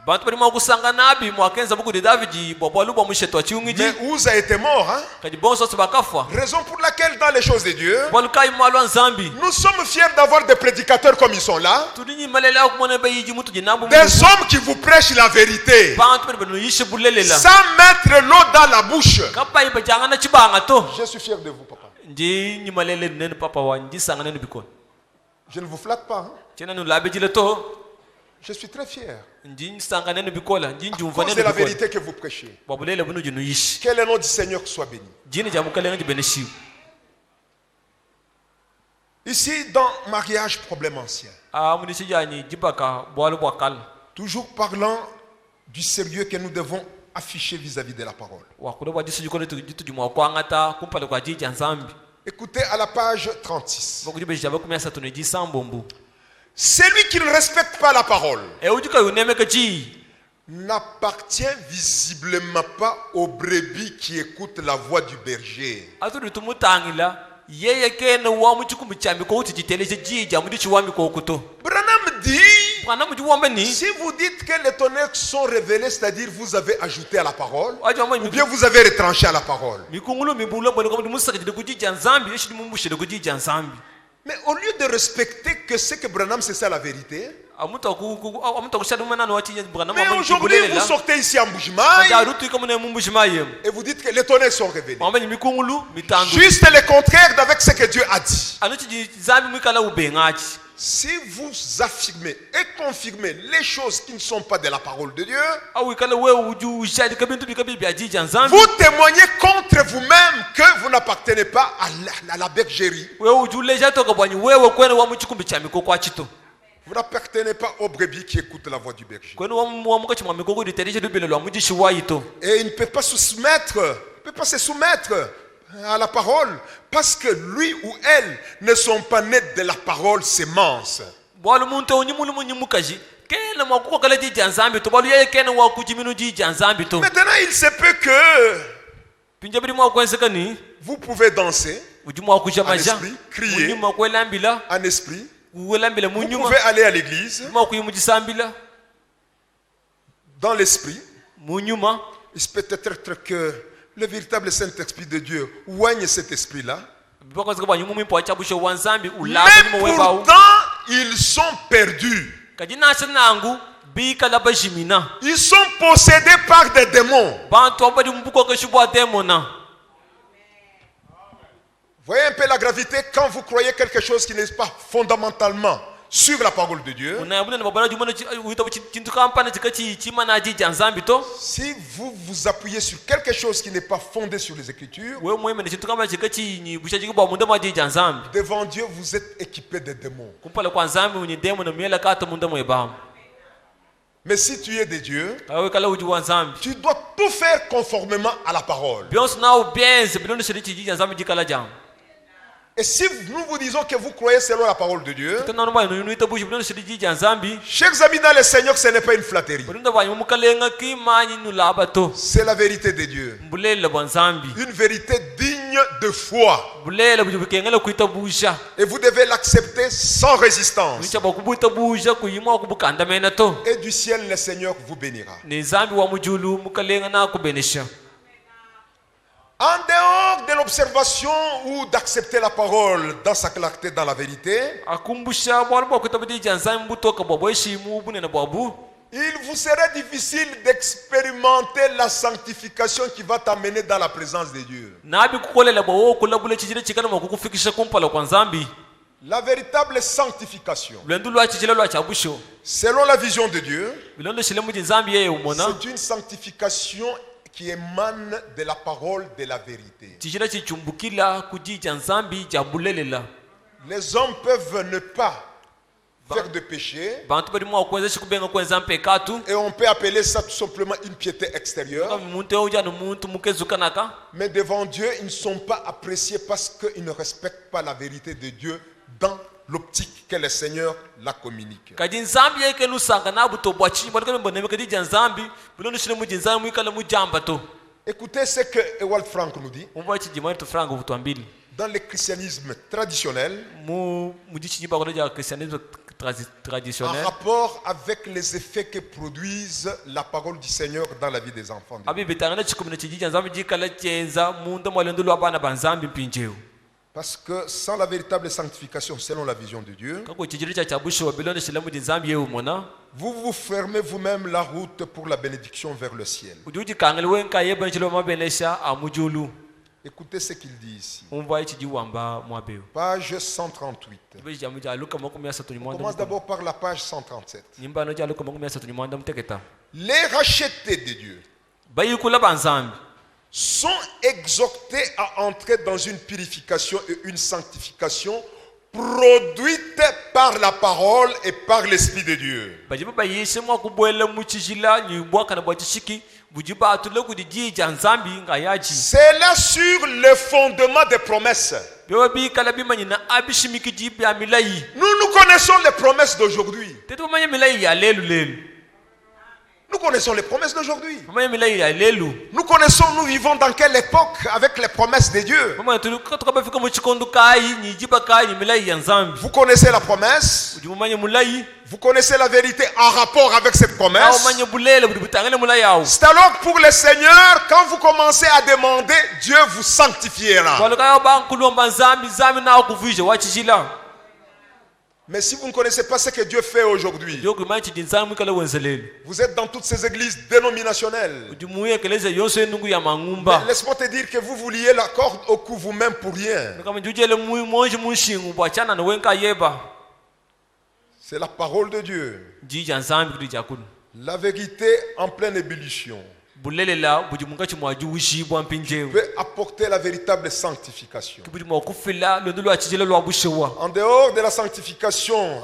bantu bali mwakusanga nabi mwakenza buku de David bobwalu bwa mushetwa chiungiji mais Uza était mort. Hein? kadi bonso sibakafa Raison pour laquelle dans les choses de Dieu, bwalukai mwalwa nzambi nous sommes fiers d'avoir des prédicateurs comme ils sont là, tudinyi malela kumona bayiji mutu jinambu des hommes qui vous prêchent la vérité, bantu bali bano yishe bulelela sans mettre l'eau dans la bouche. kapa iba jangana chibanga to Je suis fier de vous, papa. ndi nyimalele nene papa wa ndi sanga nene bikon Je ne vous flatte pas. Hein? tena nulabe jile to Je suis très fier. ndi sanga nene bikola ndi À njumva cause de nene la bikola vérité que vous prêchez. babulele bunu jinu yishi Que le nom du Seigneur soit béni. jini jamukalenga jibeneshi Ici, dans mariage, problème ancien. munisi jani jibaka bwalu bwakal Toujours parlant du sérieux que nous devons afficher vis-à-vis de la parole. wakulo bwa jisu jikole jitu jimwa kwangata kumpale kwa jija nzambi Écoutez à la page 36. bokujibe jabe kumesa tuneji sambombu Celui qui ne respecte pas la parole ujuka yunemeke ji n'appartient visiblement pas aux brebis qui écoutent la voix du berger. aturi tumutangila yeye kene wa muchikumbi chambi ko uti jiteleje jija mudi chiwami ko kuto Branham dit, bwana muji wambe ni si vous dites que les tonnerres sont révélés, c'est-à-dire vous avez ajouté à la parole, ajo ou amwe bien vous avez retranché à la parole. mikungulu mibulo bwana ko musaka jide kujija nzambi eshi mumbushide kujija nzambi Mais au lieu de respecter que ce que Branham, c'est ça la vérité, amuta kushadu mana no wachi bwana mais aujourd'hui vous sortez ici en Bujimaï arutu comme ne mumbushmayem et vous dites que les tonnerres sont révélés. mambe mikungulu mitandu Juste le contraire d'avec ce que Dieu a dit. anuchi nzambi mikala ubengachi Si vous affirmez et confirmez les choses qui ne sont pas de la parole de Dieu, au ikala we uju shadi kabintu bikabi bya jija nzambi vous témoignez contre vous-même que vous n'appartenez pas à la bergerie. we uju leja toka bwanyi wewe kwene wa muchikumbi chamiko kwa chito Vous n'appartenez pas aux brebis qui écoutent la voix du berger. kwene wa mukachi mwamiko ditereje dubele lwa mujishi waito Et il ne peut pas se soumettre à la parole parce que lui ou elle ne sont pas nés de la parole sémence. bwalu muntu onyimulu munyimukaji kene mwakuko kala jija nzambi to balu yeye kene wa kujiminu jija nzambi to Maintenant, il se peut que pinje bidi mwa kwensekani vous pouvez danser uju mwa kujamaja en esprit, crier munyuma kwelambila en esprit. kwelambila Vous munyuma pouvez aller à l'église mwa kuyimujisambila dans l'esprit. munyuma Il peut être que le véritable Saint-Esprit de Dieu oigne cet esprit-là. bikoze bwanyi mumimpo achabusho wanzambi Mais ulaba mu webawu pourtant, ils sont perdus. kajina sanangu bikala bajimina Ils sont possédés par des démons. bantu abadi mbuko kashubwa demona Voyez un peu la gravité quand vous croyez quelque chose qui n'est pas fondamentalement sur la parole de Dieu. Si vous vous appuyez sur quelque chose qui n'est pas fondé sur les Écritures, devant Dieu, vous êtes équipé de démons. Mais si tu es de Dieu, tu dois tout faire conformément à la parole. Et si nous vous disons que vous croyez selon la parole de Dieu, chers amis dans le Seigneur, ce n'est pas une flatterie. C'est la vérité de Dieu. Une vérité digne de foi. Et vous devez l'accepter sans résistance. Et du ciel, le Seigneur vous bénira. En dehors de l'observation ou d'accepter la parole dans sa clarté, dans la vérité, il vous serait difficile d'expérimenter la sanctification qui va t'amener dans la présence de Dieu. nabi kukolela bwa wo kulabula chijile chikana makukufikisha kumpala kwa nzambi La véritable sanctification, lwendu lwa chijile lwa chabusho selon la vision de Dieu, bilondo shile muji nzambi yeye umona c'est une sanctification qui émane de la parole de la vérité. chijile chichumbukila kujija nzambi jabulelela Les hommes peuvent ne pas faire de péché bantu bali mwa kwenza shikubenga kwenza mpekatu et on peut appeler ça tout simplement une piété extérieure. kama muntu uja no muntu mukezukanaka Mais devant Dieu, ils ne sont pas appréciés parce qu'ils ne respectent pas la vérité de Dieu dans l'optique que le Seigneur la communique. kadi nzambi yake lusanga na buto bwachi bali kama mbone kadi nzambi bilondo shile muji nzambi ikala mujamba to Écoutez ce que Ewald Frank nous dit. umva chijimani to franga butwambili Dans le christianisme traditionnel, mudichi nyiba kwa christianisme en traditionnel rapport avec les effets que produisent la parole du Seigneur dans la vie des enfants de Dieu. abi bitangana chikumina chijija nzambi jikala chenza munda mwalendo lwa bana banzambi mpinjeu Parce que sans la véritable sanctification selon la vision de Dieu, kako chijiri cha chabusho wa bilondo shile muji nzambi yeu mona vous vous fermez vous-même la route pour la bénédiction vers le ciel. ujuji kangale wenka yeba nchilo mabenesha amujulu Écoutez ce qu'il dit ici. umva ichi jiwamba mwabeu Page 138. bishi jamuja luka makumi ya satu On nyimwanda commence d'abord par la page 137. nyimba no jaluka makumi ya satu nyimwanda mteketa Les rachetés de Dieu bayikula banzambi sont exhortés à entrer dans une purification et une sanctification produite par la parole et par l'Esprit de Dieu. bajiba bayishe mwa kubwela muchijila nyibwa kana bwachishiki bujiba atule kudijija nzambi ngayaji C'est là sur le fondement des promesses. bewa bi kala bi manyina abishimiki jibi ya milayi Nous connaissons les promesses d'aujourd'hui. tetu manya milayi ya lelu lelu Nous connaissons les promesses d'aujourd'hui. manya milayi ya lelu Nous vivons dans quelle époque avec les promesses de Dieu. mama tulu katoka fika mu chikondo kai ni jiba kai ni milayi ya nzambi Vous connaissez la promesse. ujimu manya mulayi Vous connaissez la vérité en rapport avec cette au promesse. manya bulele budibutangale mulayi au C'est alors que pour le Seigneur, quand vous commencez à demander, Dieu vous sanctifiera. walikayo bankulomba nzambi nzambi na kuvije wachijila Mais si vous ne connaissez pas ce que Dieu fait aujourd'hui, yoku manchi dinzambi kala wenzelelu vous êtes dans toutes ces églises dénominationnelles. ujimuye keleza yonse nungu ya Mais mangumba laisse-moi te dire que vous liez la corde au cou vous-même pour rien. kama jujele monji mushingu bwachana no wenka yeba C'est la parole de Dieu. jija nzambi kudi jakulu La vérité en pleine ébullition bulelela bujimunga chimwaju wishibwa mpinjeu peut apporter la véritable sanctification. kibudi mwakufila londo lwa chijele lwa bushewa En dehors de la sanctification,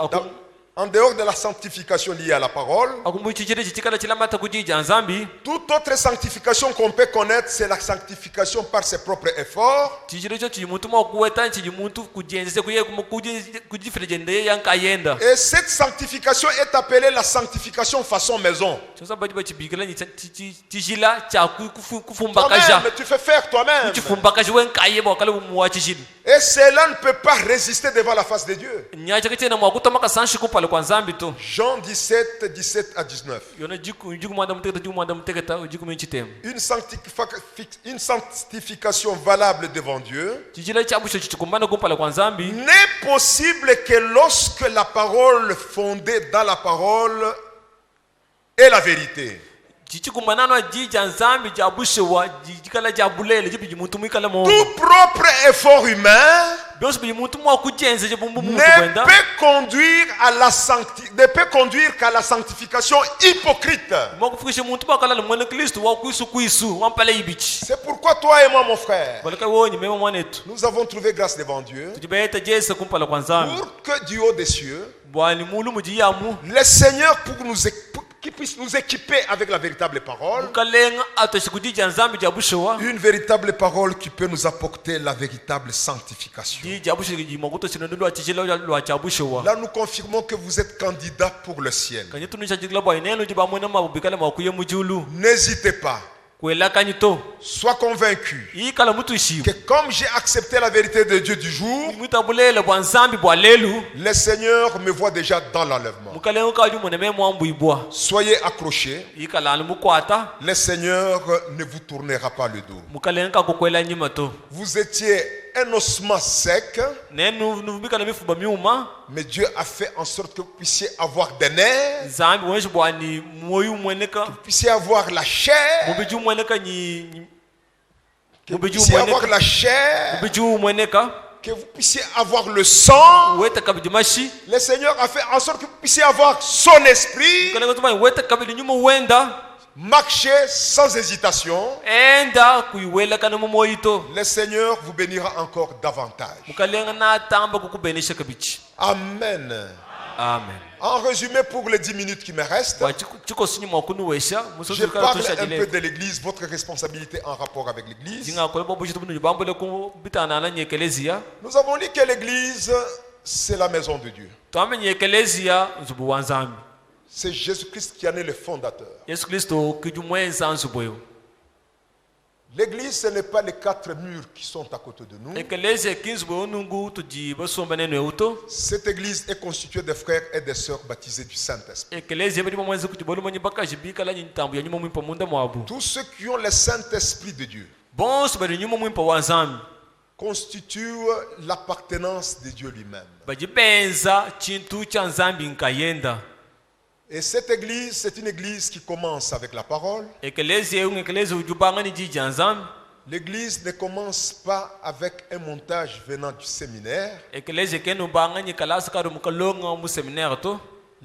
en dehors de la sanctification liée à la parole, akumbu chijele chitikala chilamata kujija nzambi toute autre sanctification qu'on peut connaître, c'est la sanctification par ses propres efforts. chijele cho chimuntu mwakuweta chijimuntu kujenzese kuye kujifrejende yankayenda Et cette sanctification est appelée la sanctification façon maison. chosa badi bachibikala ni chijila cha kufumbakaja Toi-même, tu fais faire toi-même. chifumbakaja wenkayeba wakale muwa chijili Et cela ne peut pas résister devant la face de Dieu. nyacha kitena mwakutamaka sanshi kupale kwa nzambi to Jean 17, 17 à 19. yona jiku mwanda mteketa ujiku minchitem Une sanctification valable devant Dieu chijila chabusho chichikumbana kupale kwa nzambi n'est possible que lorsque la parole fondée dans la parole est la vérité. chichikumbana jija nzambi jabushewa jikala jabulele jibi jimuntu mwikala mo Tout propre effort humain byose bi muntu mwakujenze je bumbu muntu ne kwenda peut conduire qu'à la sanctification hypocrite. mwakufikisha muntu bakala mwana Kristo wa kwisu wampale ibichi C'est pourquoi toi et moi, mon frère, balaka wonyi mema mwanetu nous avons trouvé grâce devant Dieu tujibeta jese kumpala kwa nzambi pour que du haut des cieux, bwani mulu mujiyamu le Seigneur qu'il puisse nous équiper avec la véritable parole, mukalenga atashikujija nzambi jabushewa une véritable parole qui peut nous apporter la véritable sanctification. jabushe jimakuto sinondu lwa chijela lwa jabushewa Là, nous confirmons que vous êtes candidat pour le ciel. kanye tunisha jigla bwa ineno jibamwe mabubikala makuye mujulu N'hésitez pas, kwela kanyito sois convaincu ikala mutu ishibu que comme j'ai accepté la vérité de Dieu du jour, mutabulele bwa nzambi bwa lelu le Seigneur me voit déjà dans l'enlèvement. mukalenga kaju moneme mwambu ibwa Soyez accrochés, ikala mukwata le Seigneur ne vous tournera pas le dos. mukalenga kukwela nyima to Vous étiez un ossement sec, nenu nuvubika na mifuba miuma mais Dieu a fait en sorte que vous puissiez avoir des nerfs, zambi wenshi bwani moyo mweneka que vous puissiez avoir la chair, mubiju mweneka ni que vous mubiju puissiez avoir mweneka la chair, mubiju mweneka que vous puissiez avoir le sang. weta kabidi mashi Le Seigneur a fait en sorte que vous puissiez avoir son esprit, kana kutuma weta kabidi nyuma wenda marcher sans hésitation. enda kuiwela kana momoito Le Seigneur vous bénira encore davantage. mukalenga na tamba kukubenisha kabichi. Amen. Amen. En résumé, pour les 10 minutes qui me restent, chiko sinyi mwakunu wesha je musozi parle kana un peu tushajile de l'église, votre responsabilité en rapport avec l'église. jinga ko bobo jitu bunu bambole ku bitana na nyekelezia Nous avons dit que l'église, c'est la maison de Dieu. twame nyekelezia nzubu wanzambi C'est Jésus-Christ qui en est le fondateur. Yesu Kristo kijumwenza nzubu. L'église, ce n'est pas les 4 murs qui sont à côté de nous. Ekelezia kinzubu nungu tuji basomba neno euto. Cette église est constituée de frères et de sœurs baptisés du Saint-Esprit. Ekelezia bali mwenza kutibolo manyi bakaji bikala nyintambu ya nyuma mwimpa munda mwabu. Tous ceux qui ont le Saint-Esprit de Dieu Bonso bali nyuma mwimpa wanzambi constituent l'appartenance de Dieu lui-même. bajipenza chintu cha nzambi nkayenda. Et cette église, c'est une église qui commence avec la parole. Ekelezia ekelezia ujubanga ni jiji nzambi. L'église ne commence pas avec un montage venant du séminaire. Ekelezia kenu banga ni kalasa karo mukalonga mu seminaire to.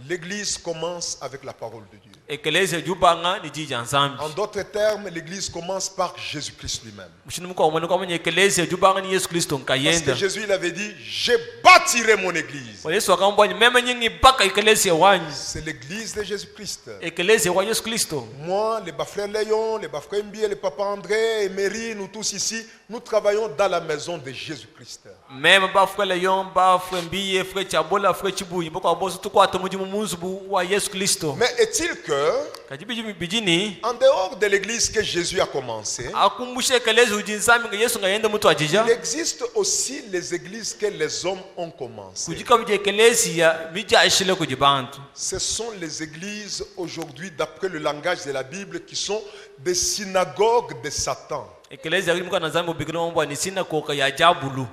L'église commence avec la parole de Dieu. Ekelezia jubanga ni jiji nzambi. En d'autres termes, l'église commence par Jésus-Christ lui-même. Mushinu kwa umani kwa ekelezia jubanga ni Yesu Kristo Parce que nkayenda. Jésus il avait dit, je bâtirai mon église. Yesu akambwa ni mema nyingi baka ekelezia wanyi. C'est l'église de Jésus-Christ. Ekelezia wa Yesu Kristo. Moi, les bas-frères Léon, les bas-frères Mbi, les papas André et Mary, nous tous ici, nous travaillons dans la maison de Jésus-Christ. Mema ba frère Leon ba frère Mbiye frère Chabola frère Chibuyi boko aboso tukwata muji munzubu wa Yesu Kristo. Mais est-il que, Kajibi bijini en dehors de l'église que Jésus a commencé, akumbushe ekelezia ujinzami nga Yesu ngayenda mutu ajija. il existe aussi les églises que les hommes ont commencées. Kujika bije ekelezia bija ashile kujibantu. Ce sont les églises aujourd'hui, d'après le langage de la Bible, qui sont des synagogues de Satan. Ekelezia kujimuka nazambi ubikino mbwa ni sina koka ya jabulu.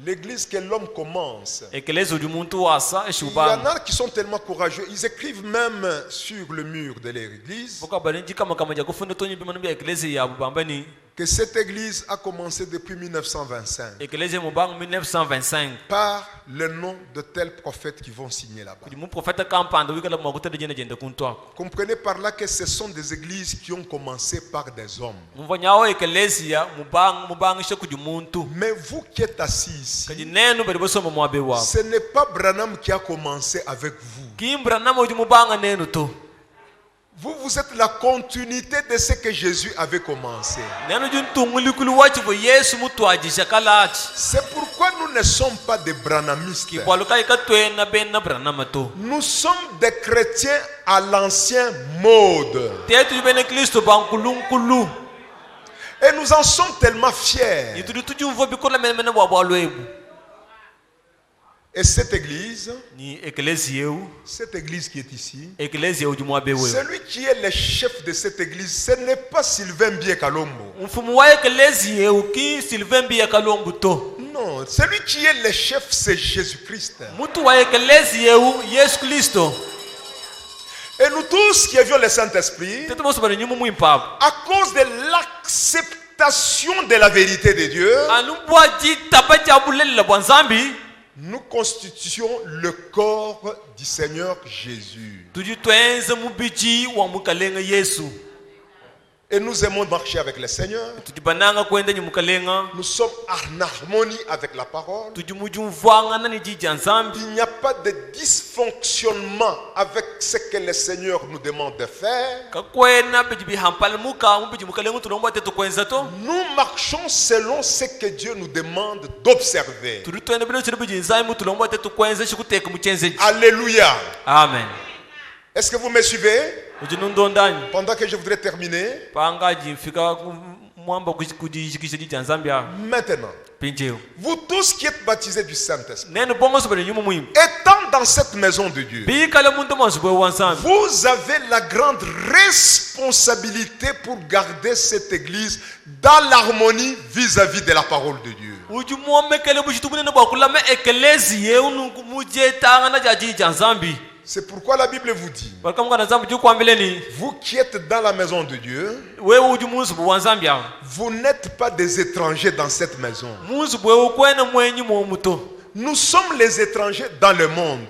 L'église que l'homme commence. Ekelezia ujimuntu wasa Il y eshubanga. en a qui sont tellement courageux, ils écrivent même sur le mur de leur église Boka balinji kama kama jakufunda tonyi bimanu bya ekelezia ya bubambani. que cette église a commencé depuis 1925 Ekelezia mubanga 1925. par le nom de tels prophètes qui vont signer là-bas. Kujimu profeta kampanda wikala makuta de jena jenda kuntwa. Comprenez par là que ce sont des églises qui ont commencé par des hommes. Mvanyawo ekelezia mubanga she kujimuntu. Mais vous qui êtes assis ici, Kajinenu bali bosoma mwabe wa. ce n'est pas Branham qui a commencé avec vous. Kimbra namo ujimubanga nenu to. Vous, vous êtes la continuité de ce que Jésus avait commencé. Nenu juntunguli kuluwachi bo Yesu mutu ajisha kalachi. C'est pourquoi nous ne sommes pas des branhamistes. Kibwaluka ikatwena benna branama to. Nous sommes des chrétiens à l'ancien mode. Tetu jibene Kristo bankulunkulu. Et nous en sommes tellement fiers. Yitudu tujumvo bikola mena bwabwalwebu. Et cette église Ni ekelezia qui est ici, ekelezia ujimwabe wewe. celui qui est le chef de cette église, ce n'est pas Sylvain Bié Kalombo. Mfumu wa ekelezia ki Sylvain Biya Kalombo to. Non, celui qui est le chef, c'est Jésus-Christ. Mutu wa ekelezia Yesu Kristo. Et nous tous qui avions le Saint-Esprit, Tetu boso bali nyumu muimpabu. à cause de l'acceptation de la vérité de Dieu, Anubwa jita bajabulela bwanzambi. nous constituons le corps du Seigneur Jésus. Tujitwenze mubiji wa mukalenga Yesu. Et nous aimons marcher avec le Seigneur. Tujibananga kwenda nyimukalenga. Nous sommes en harmonie avec la parole. Tujimujumvanga nani jija nzambi. Il n'y a pas de dysfonctionnement avec ce que le Seigneur nous demande de faire. Kakwena bijibi hampal muka mubiji mukalenga tulomba tetu kwenza to. Nous marchons selon ce que Dieu nous demande d'observer. Tulitwenda bino chiri biji nzambi tulomba tetu kwenza shikuteka muchenze. Alléluia. Amen. Est-ce que vous me suivez? Ujinundondani. Pendant que je voudrais terminer, Panga jifika mwamba kujishikisha jija nzambi ya. maintenant, Pinjeo. vous tous qui êtes baptisés du Saint-Esprit, Nenu bongo sobele nyumu muhimu. étant dans cette maison de Dieu, Bikale muntu mwanzubwe wanzambi. vous avez la grande responsabilité pour garder cette église dans l'harmonie vis-à-vis de la parole de Dieu. uju mo mekele bujitu bunene bakula me ekelezi ye unu muje tanga na jaji janzambi. C'est pourquoi la Bible vous dit, vous qui êtes dans la maison de Dieu, vous n'êtes pas des étrangers dans cette maison. Nous sommes les étrangers dans le monde.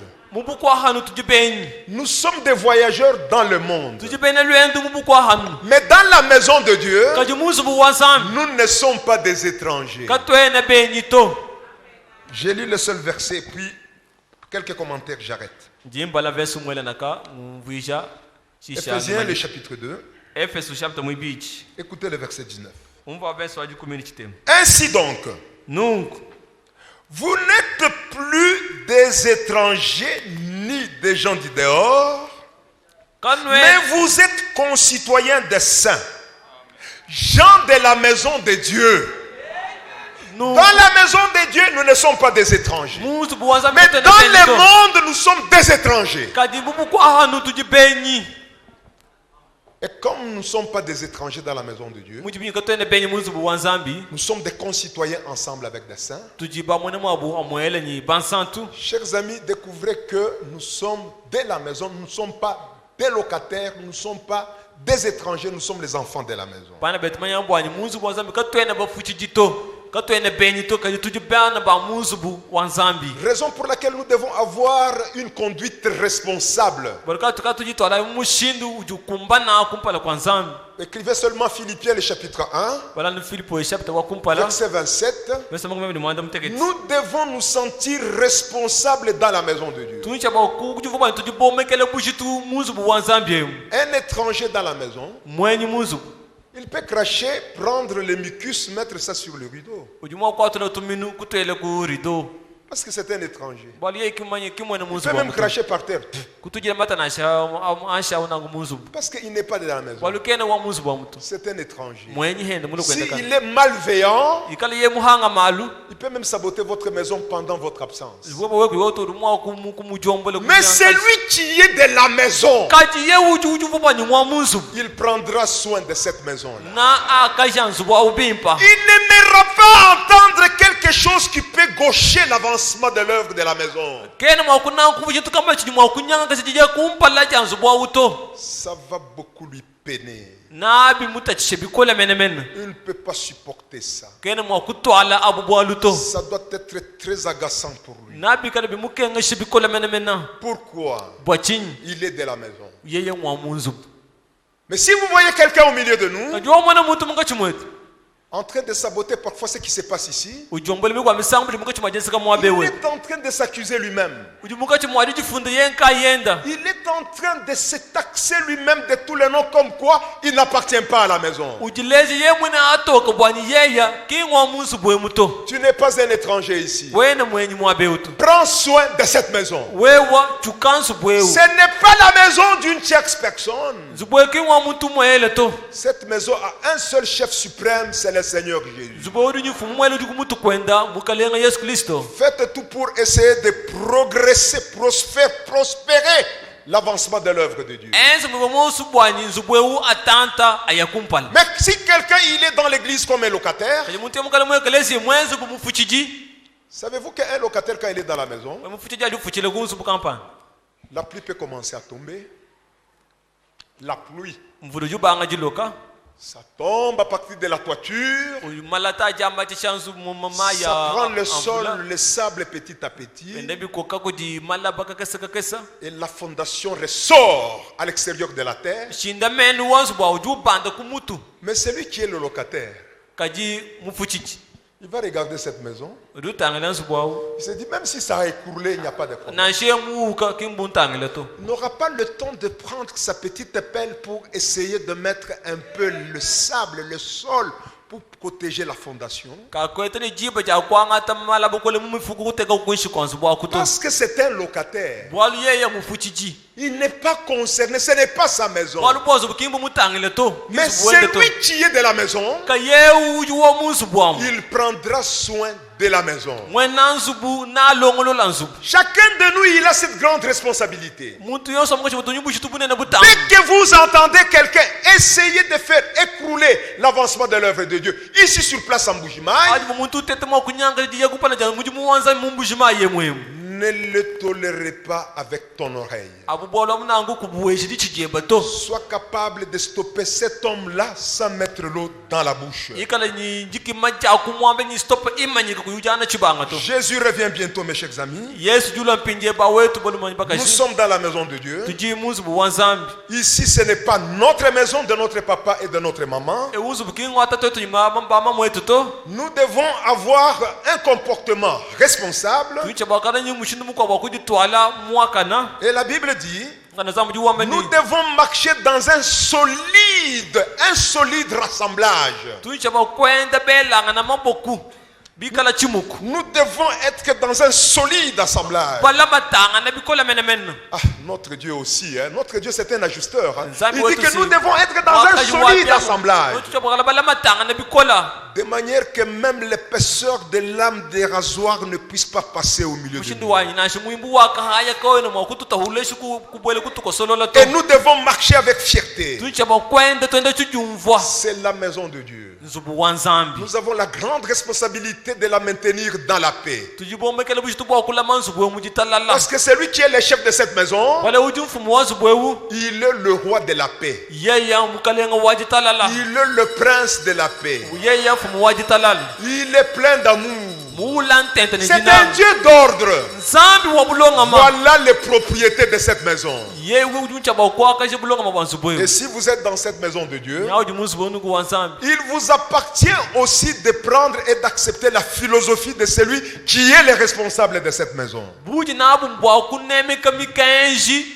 Nous sommes des voyageurs dans le monde. Mais dans la maison de Dieu, nous ne sommes pas des étrangers. J'ai lu le seul verset, puis quelques commentaires, j'arrête. Ephésiens, le chapitre 2. Écoutez le verset 19. Ainsi donc, vous n'êtes plus des étrangers ni des gens du dehors, mais vous êtes concitoyens des saints, gens de la maison de Dieu. Dans la maison de Dieu, nous ne sommes pas des étrangers. Mais dans le monde, nous sommes des étrangers. Et comme nous ne sommes pas des étrangers dans la maison de Dieu, nous sommes des concitoyens ensemble avec des saints. Chers amis, découvrez que nous sommes de la maison, nous ne sommes pas des locataires, nous ne sommes pas des étrangers, nous sommes les enfants de la maison. Raison pour laquelle nous devons avoir une conduite responsable. Écrivez seulement Philippiens le chapitre 1, verset 27. Nous devons nous sentir responsables dans la maison de Dieu. Un étranger dans la maison, il peut cracher, prendre le mucus, mettre ça sur le rideau. Parce que c'est un étranger. Il peut même cracher par terre. Parce qu'il n'est pas de la maison. C'est un étranger. S'il est malveillant, il peut même saboter votre maison pendant votre absence. Mais celui qui est de la maison, il prendra soin de cette maison-là. Il n'aimera pas entendre quelque chose qui peut gaucher l'avancement de l'œuvre de la maison. Ça va beaucoup lui peiner. Il ne peut pas supporter ça. Ça doit être très agaçant pour lui. Pourquoi? Il est de la maison. Mais si vous voyez quelqu'un au milieu de nous en train de saboter parfois ce qui se passe ici, il est en train de s'accuser lui-même. Il est en train de se taxer lui-même de tous les noms comme quoi il n'appartient pas à la maison. Tu n'es pas un étranger ici. Prends soin de cette maison. Ce n'est pas la maison d'une tierce personne. Cette maison a un seul chef suprême, c'est le Seigneur Jésus. Faites tout pour essayer de progresser, prospérer l'avancement de l'œuvre de Dieu. Mais si quelqu'un il est dans l'église comme un locataire, savez-vous qu'un locataire quand il est dans la maison, la pluie peut commencer à tomber. La pluie. Ça tombe à partir de la toiture. Ça prend le sol, le sable petit à petit. Et la fondation ressort à l'extérieur de la terre. Mais celui qui est le locataire, il va regarder cette maison. Il se dit, même si ça a écoulé, il n'y a pas de problème. Il n'aura pas le temps de prendre sa petite pelle pour essayer de mettre un peu le sable, le sol, pour protéger la fondation. Parce que c'est un locataire. Il n'est pas concerné, ce n'est pas sa maison. Mais celui qui est de la maison, il prendra soin de la maison. mwena nzubu na longolola nzubu Chacun de nous, il a cette grande responsabilité. muntu yonse amukachi butonyi bushitu bunene Dès butamu que vous entendez quelqu'un essayer de faire écrouler l'avancement de l'œuvre de Dieu, ici sur place en Bujimaï, adi muntu tetema kunyanga diye kupana jana muji muwanza mumbujima yemwemu ne le tolérez pas avec ton oreille. abubola munangu kubuweshi dichijeba to Sois capable de stopper cet homme-là sans mettre l'eau dans la bouche. ikala ni jiki majja kumwambe ni stop imanyika kuyujana chibanga to Jésus revient bientôt, mes chers amis. yesu jula mpinje ba wetu bolu manyi Nous bakashi sommes dans la maison de Dieu. tuji muzu buwanzambi Ici, ce n'est pas notre maison de notre papa et de notre maman. e uzu bukingo atatu to mama bama mwetu to Nous devons avoir un comportement responsable. tuicha bakana nyi mushindu mukwa bakujitwala mwakana Et la Bible dit, kana zamu juwambe nous ni devons marcher dans un solide rassemblage. tuicha bakwenda belanga na maboku bikala chimuku Nous devons être dans un solide assemblage. bala matanga na bikola menemene Ah, notre Dieu aussi, hein. Notre Dieu c'est un ajusteur. Hein. Nzambi Il dit wetu que si- nous devons être dans un solide assemblage. tuicha bakala bala matanga na bikola De manière que même l'épaisseur de lame des rasoirs ne puisse pas passer au milieu de mushindu nous. wanyi nashi mwimbu wakahaya kawe na mwakutu tahuleshi kubwele kutukosolola to Et nous devons marcher avec fierté. tuicha bakwenda twende chujumvwa C'est la maison de Dieu. nzubu wanzambi Nous avons la grande responsabilité de la maintenir dans la paix. tujibombekele bushitu bwakulama nzubu wemu jitalala Parce que c'est lui qui est le chef de cette maison. wale uji mfumu wa nzubu wewu Il est le roi de la paix. yeya mukalenga wa jitalala Il est le prince de la paix. yeya mfumu wa jitalala Il est plein d'amour. muula ntente ni C'est un jinamu Dieu d'ordre. nzambi wa bulongama Voilà les propriétés de cette maison. ye uji bakwakaje bulongama bwa nzubu Et wewu si vous êtes dans cette maison de Dieu, nyawo ji munzubu wenu ku wanzambi il vous appartient aussi de prendre et d'accepter la philosophie de celui qui est le responsable de cette maison. buji nabu mbwa kunemeka mikenji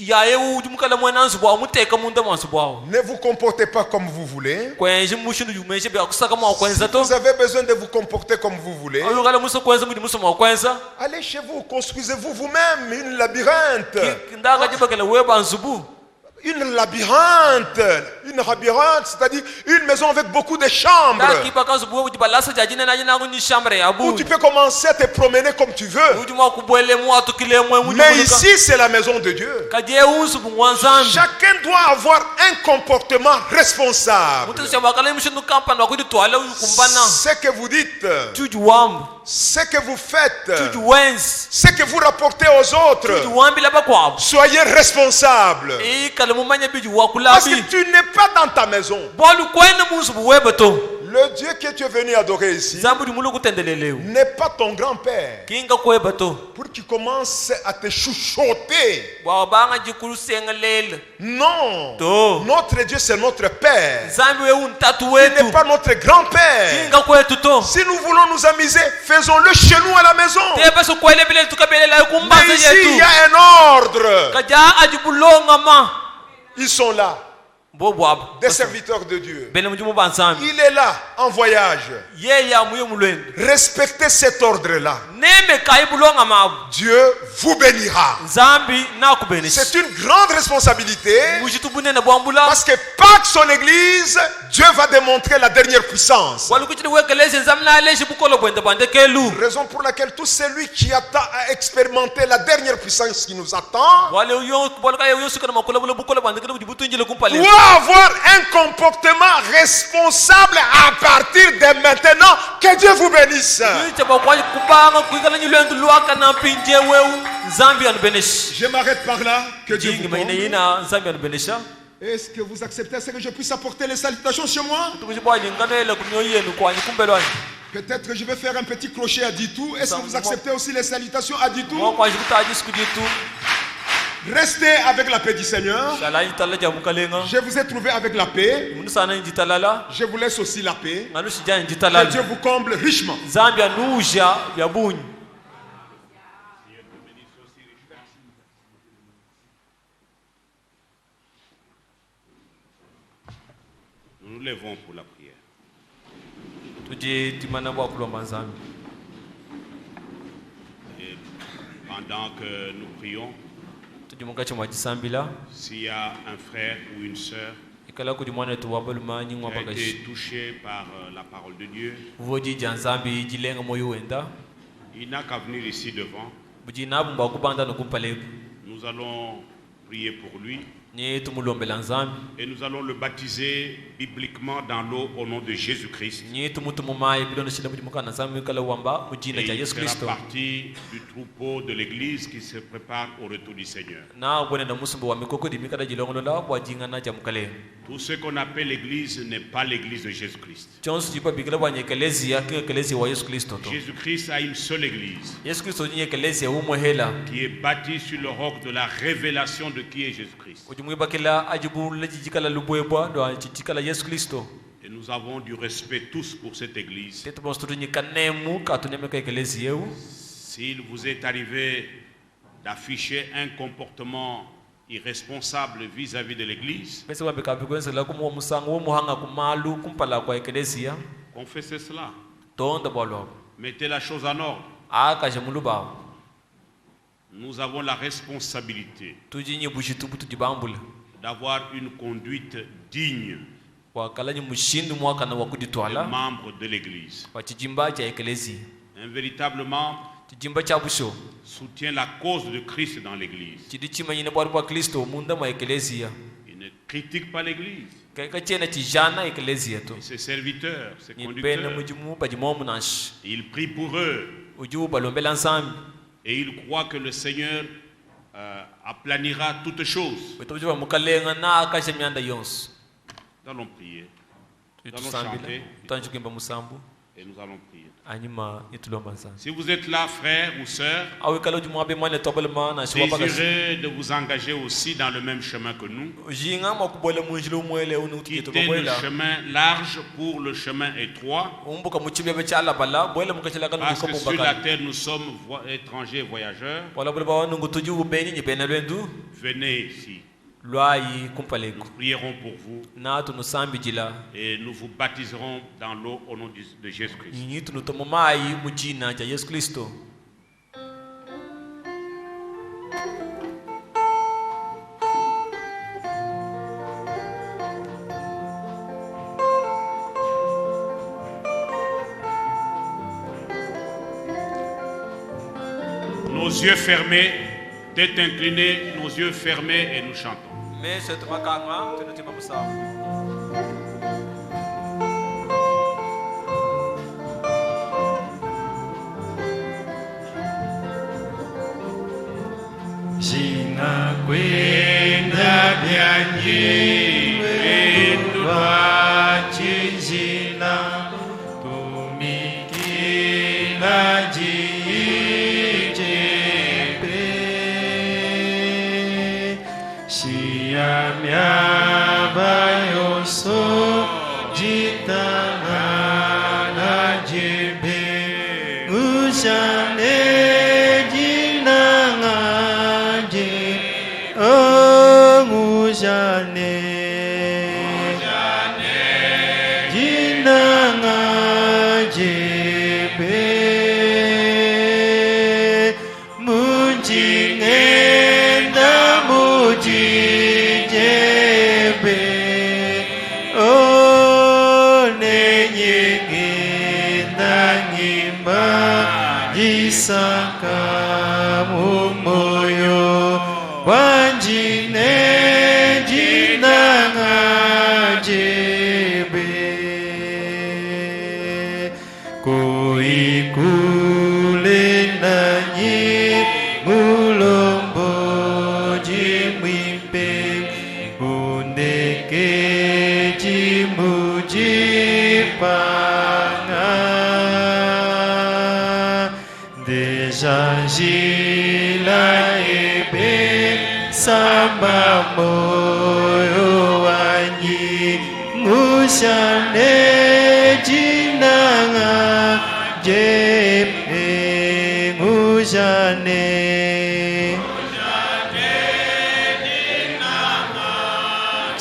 yaye uji mukala mwena nzubu wa muteka munda mwa nzubu wawo Ne vous comportez pas comme vous voulez. kwenji mushindu jumeshe bya kusaka mwa kwenza to Vous avez besoin de vous comporter comme vous voulez. ayukala muso kwenza mudi muso mwa kwenza Allez chez vous, construisez-vous vous-même une labyrinthe. ndaka jibakela weba nzubu Une labyrinthe, c'est-à-dire une maison avec beaucoup de chambres. ndakipa kanzubu uji balasa jajine na jina kuni shambre ya Où bu tu peux commencer à te promener comme tu veux. uji mwa kubwele mwa tukile mwe muji Mais ici, c'est la maison de Dieu. kaje unzubu mwanzambi Chacun doit avoir un comportement responsable. mutu shabakala mushindu kampani wakudi twala ukumbana Ce que vous dites, tuji wambu ce que vous faites, tuji wenzi ce que vous rapportez aux tuji autres, wambi laba kwabo soyez responsables. ikale mumanya biji Parce wakulabi que tu n'es pas dans ta maison. bolu kwenda munzubu webe to Le Dieu que tu es venu adorer ici zambu di mulu kutendelelewu n'est pas ton grand-père kinga kweba to pour qu'il commence à te chouchouter. bwabanga jikulu sengelele Non. to Notre Dieu, c'est notre Père. zambi wewu ntatu Il wetu n'est pas notre grand-père. kinga kwetu to Si nous voulons nous amuser, faisons-le chez nous à la maison. tebe sukwele bile tukabelela kumbaza Mais ici, il y yetu a un ordre. kaja ajibulongama Ils sont là, bo bwabo des serviteurs de Dieu. bele mujumu bansambi Il est là, en voyage. yeya muye mulwendo Respectez cet ordre-là. neme kayibulongama abo Dieu vous bénira. nzambi nakubeneshi C'est une grande responsabilité. bushitu bunene bwambula Parce que par son église, Dieu va démontrer la dernière puissance. walikuchili wekelese nzambi naleshi bukolo bwende bwande kelu Raison pour laquelle tout celui qui attend à expérimenter la dernière puissance qui nous attend wale uyo bolka yo sukana makola bula bukolo bwande kelu butunjile kumpale doit avoir un comportement responsable à partir de maintenant. Que Dieu vous bénisse. chaba kwa kubanga kuikala nyilwendu lwaka na pinje wewu nzambi anubeneshi Je m'arrête par là. Que Dieu jingi vous maina bénisse. yina nzambi anubenesha Est-ce que vous acceptez ce que je puisse apporter les salutations chez moi? tukushibwaji nganele kumyo yenu kwanyi kumbelwani Peut-être que je vais faire un petit crochet à Ditou. Est-ce que vous acceptez aussi les salutations à Ditou? kwanyi kutaji siku jitu Restez avec la paix du Seigneur. shala yitala ja mukalenga Je vous ai trouvé avec la paix. mundu sana njitalala Je vous laisse aussi la paix. nganu shijani Que njitalala Dieu vous comble richement. nzambi anuja bya bunyi Nous nous levons pour la prière. tuje timana bwa kulomba nzambi Et pendant que nous prions, tuje mugache mwa jisambila s'il y a un frère ou une sœur été touché par la parole de Dieu, il n'a qu'à venir ici devant. Nous allons prier pour lui. Et nous allons le baptiser bibliquement dans l'eau au nom de Jésus-Christ. Et il fera partie du troupeau de l'église qui se prépare au retour du Seigneur. Tout ce qu'on appelle l'église n'est pas l'église de Jésus-Christ. Jésus-Christ a une seule église qui est bâtie sur le roc de la révélation de qui est Jésus-Christ. Et nous avons du respect tous pour cette église. S'il vous est arrivé d'afficher un comportement irresponsable vis-à-vis de l'église, confessez cela. Mettez la chose en ordre. Nous avons la responsabilité d'avoir une conduite digne des membres de l'église. Un véritable membre soutient la cause de Christ dans l'église. Il ne critique pas l'église, ses serviteurs, ses conducteurs. Il prie pour eux. Et il croit que le Seigneur aplanira toutes choses. Nous allons prier. Nous allons chanter. Et nous allons prier. Si vous êtes là, frère ou sœur, désirez de vous engager aussi dans le même chemin que nous, quittez le chemin large pour le chemin étroit, parce que sur la terre nous sommes étrangers et voyageurs. Venez ici. Nous prierons pour vous et nous vous baptiserons dans l'eau au nom de Jésus-Christ. Nos yeux fermés, tête inclinée, nos yeux fermés et nous chantons. Zinakwenda vyanyendwa chizina tumikila jijepe siamyabayoso jitangana jebe usane Saka mumoyo wanjine jinanga jebe kuikule nanyi mulombo jimwimpe undeke jimujipanga Jajila ebe samba moyo wanyi mushane jinanga jepe mushane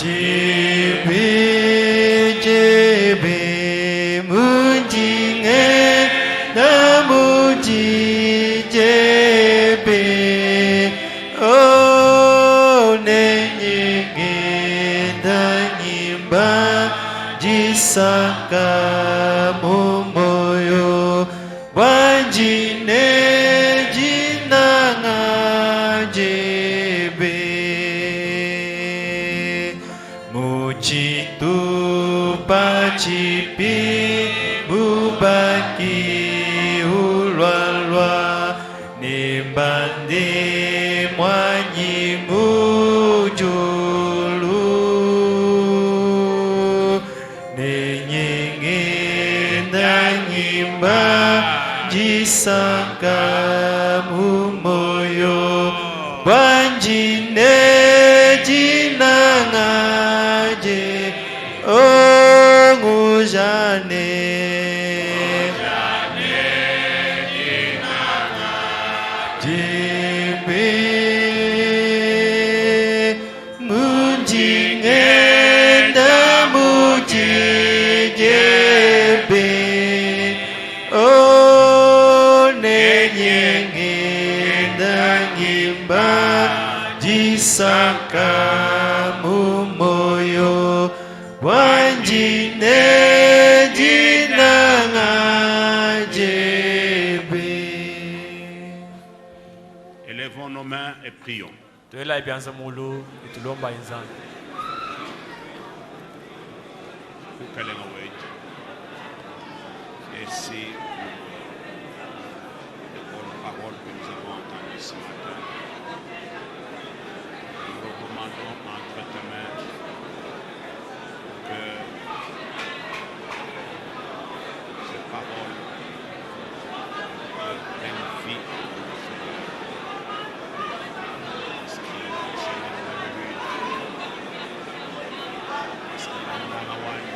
jebe jebe munjinge namuji jebe oh nenye ndanyi jisaka mumoyo wanjine jinanga jebe mucitu pacipi bubaki ulwalwa nimbandi mwanyi mujulu nenyengenda nyimba jisaka mumoyo wanjine jinangaje ngujane jebe munjingenda mujijebe nenyengenda nyimba jisaka mumoyo wanjine jinanga jebe. Élevons nos mains et prions. Tuela ibianza mulu itulomba inzani. Et si les bonnes paroles que nous avons entendues ce matin, nous recommandons entre tes mains que ces paroles prennent vie en nous. Parce qu'il est le Seigneur revenu. Parce qu'il est dans la wine.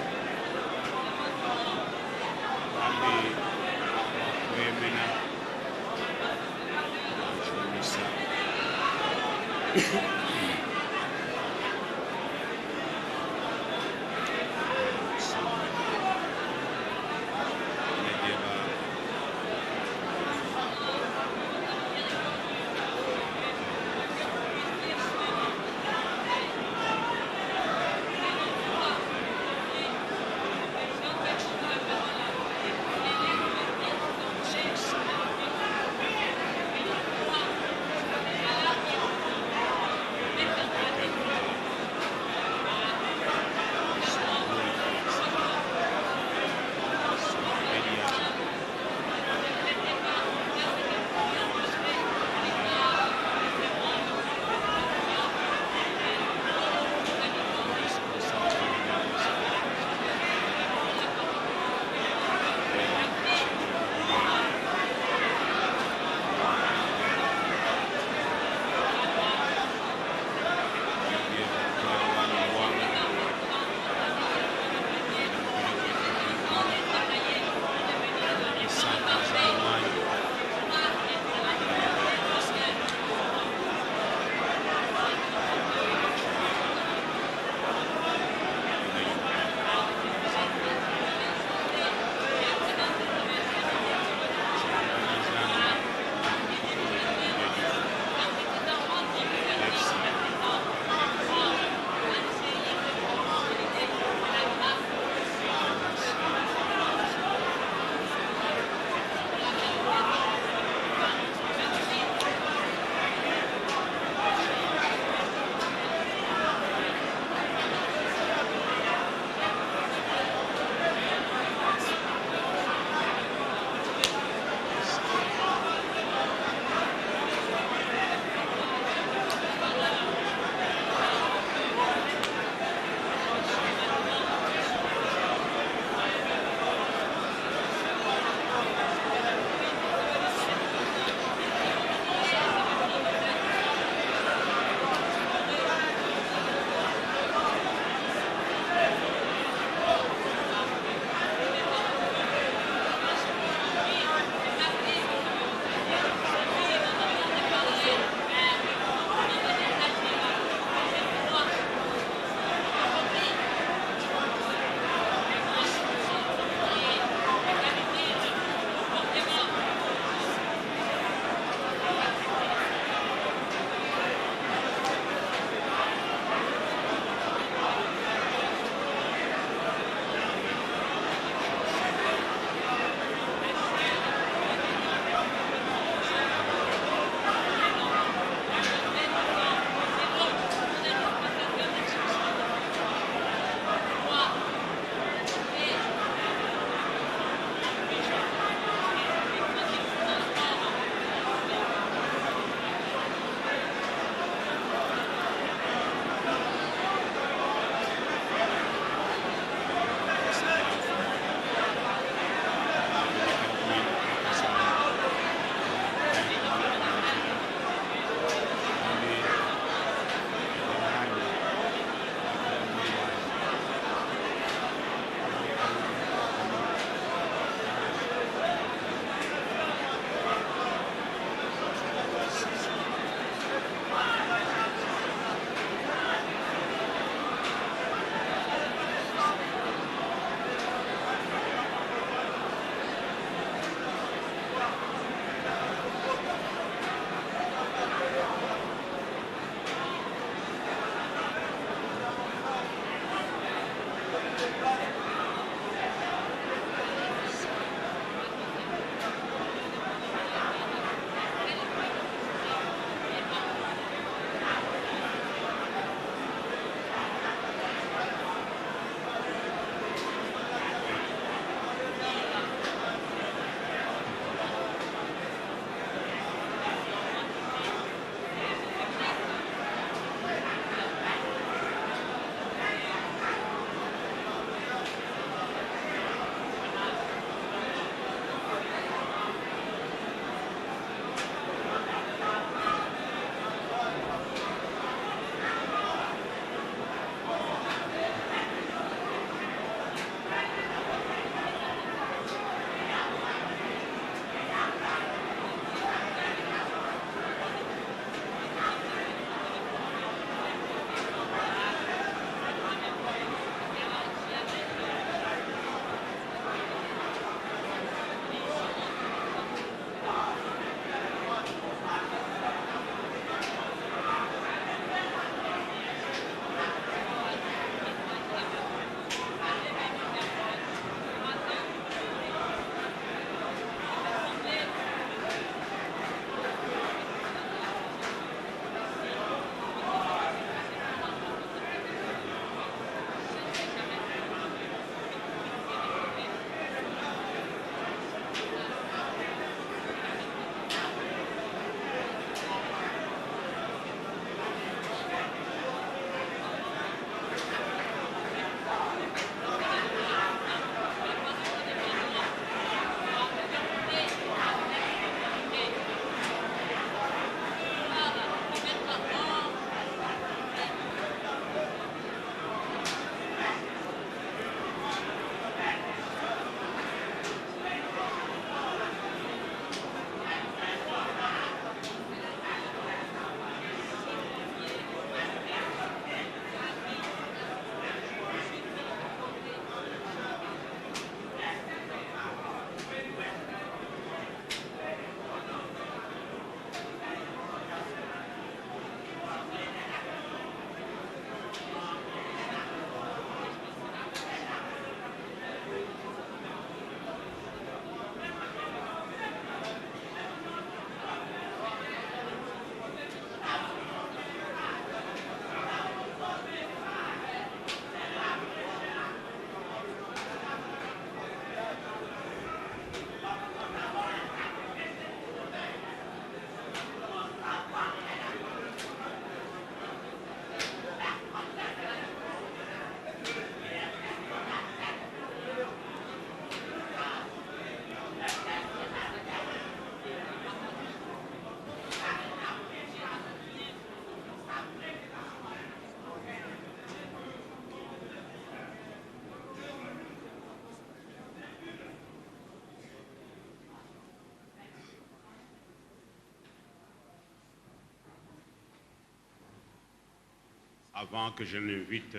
avant que je n'invite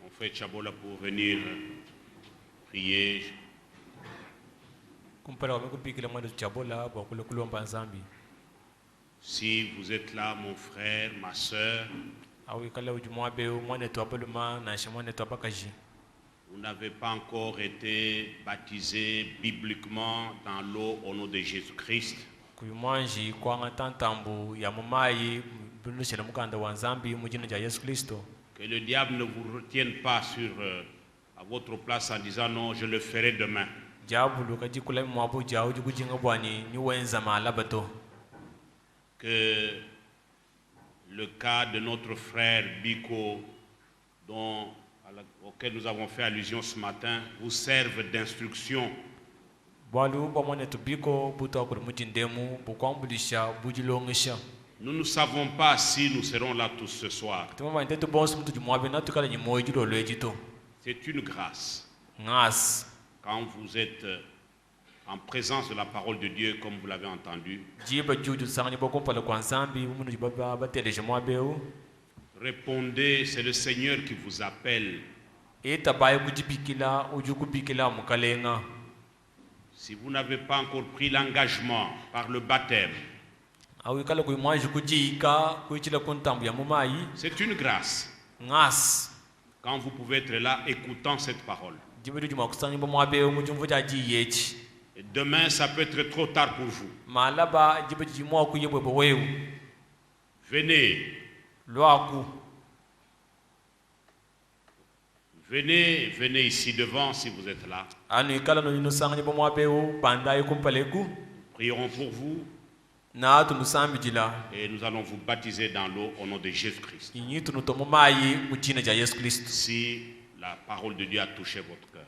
mon frère Chabola pour venir prier, si vous êtes là, mon frère, ma soeur, vous n'avez pas encore été baptisé bibliquement dans l'eau au nom de Jésus-Christ, que le diable ne vous retienne pas à votre place en disant non, je le ferai demain. Que le cas de notre frère Biko, auquel nous avons fait allusion ce matin, vous serve d'instruction. Nous ne savons pas si nous serons là tous ce soir. C'est une grâce. Quand vous êtes en présence de la parole de Dieu, comme vous l'avez entendu, répondez, c'est le Seigneur qui vous appelle. Si vous n'avez pas encore pris l'engagement par le baptême, c'est une grâce. Quand vous pouvez être là écoutant cette parole. Et demain, ça peut être trop tard pour vous. Venez. Venez ici devant si vous êtes là. Prierons pour vous. Et nous allons vous baptiser dans l'eau au nom de Jésus-Christ. Si la parole de Dieu a touché votre cœur.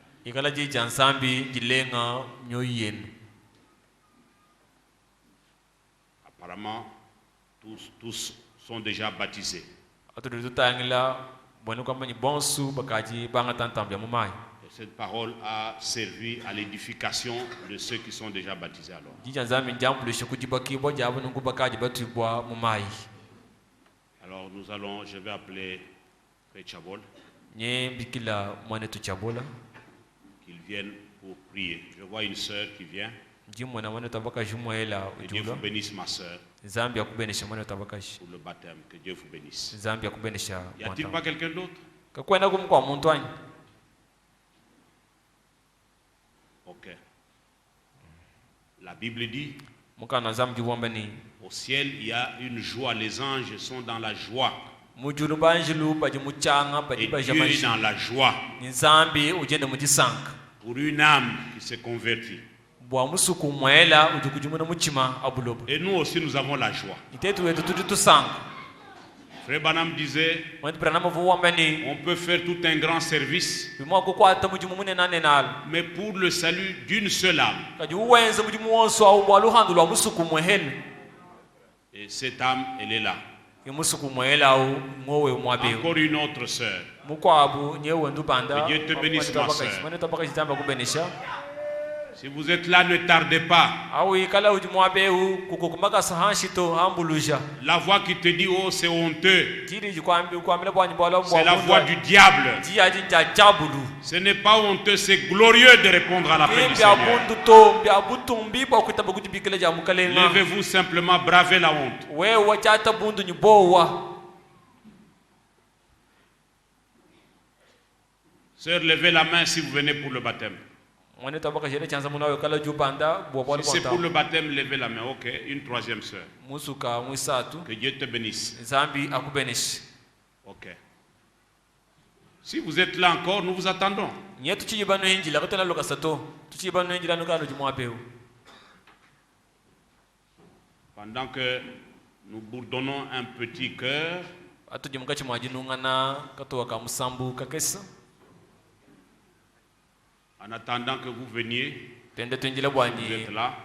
Apparemment, tous sont déjà baptisés. Et cette parole a servi à l'édification de ceux qui sont déjà baptisés alors. Alors je vais appeler Frère Chabol. Qu'ils viennent pour prier. Je vois une sœur qui vient. Que Dieu vous bénisse, ma sœur. Pour le baptême, que Dieu vous bénisse. Y a-t-il pas quelqu'un d'autre? Ok. La Bible dit, au ciel il y a une joie, les anges sont dans la joie. Et Dieu est dans la joie pour une âme qui s'est convertie. Et nous aussi nous avons la joie. Frère Branham disait, on peut faire tout un grand service, mais pour le salut d'une seule âme. Et cette âme, elle est là. Encore une autre sœur. Que Dieu te bénisse, ma sœur. Si vous êtes là, ne tardez pas. La voix qui te dit oh c'est honteux, c'est la voix du diable. Ce n'est pas honteux, c'est glorieux de répondre à l'appel du Seigneur. Levez-vous simplement, bravez la honte. Sœur, levez la main si vous venez pour le baptême. Si c'est pour le baptême, levez la main. Ok, une troisième sœur. Que Dieu te bénisse. Ok. Si vous êtes là encore, nous vous attendons. Pendant que nous bourdonnons un petit cœur, en attendant que vous veniez, vous êtes là.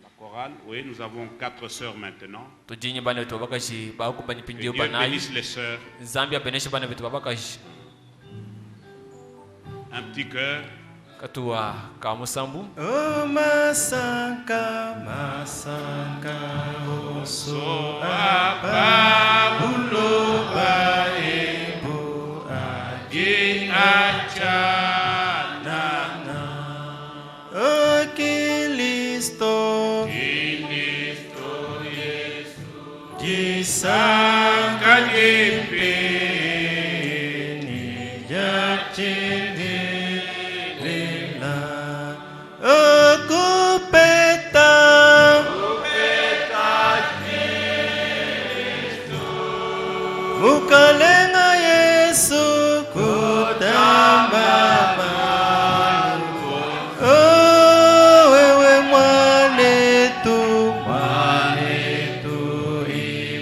La chorale, oui, nous avons 4 sœurs maintenant. Que Dieu bénisse les sœurs. Un petit cœur. katua kamusambu Oh masangka masangka oso apa bulo ibu adi acana oh Kilisto Yesus disangka dipini jacini Mukalenga Yesu kutambama oh wewe mwanetu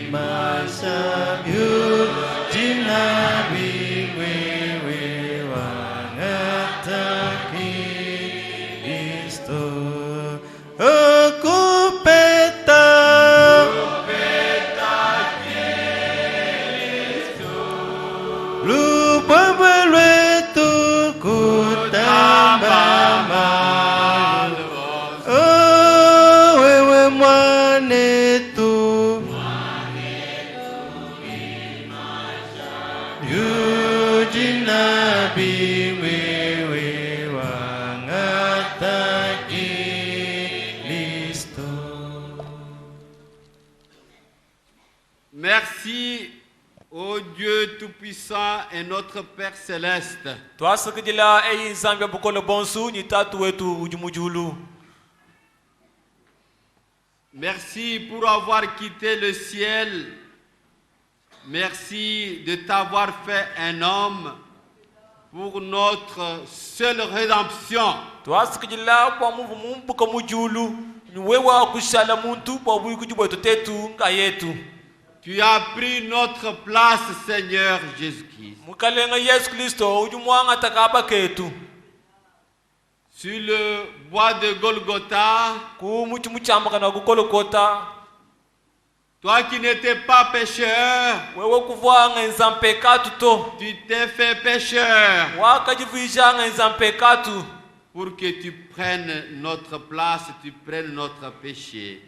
imasabyu jinabi wewe wangataki Kristo oh kupeta Merci ô Dieu Tout-Puissant et notre Père Céleste. Merci pour avoir quitté le ciel. Merci de t'avoir fait un homme pour notre seule rédemption. Tu as pris notre place, Seigneur Jésus-Christ. Sur le bois de Golgotha, toi qui n'étais pas pécheur, tu t'es fait pécheur pour que tu prennes notre place, tu prennes notre péché.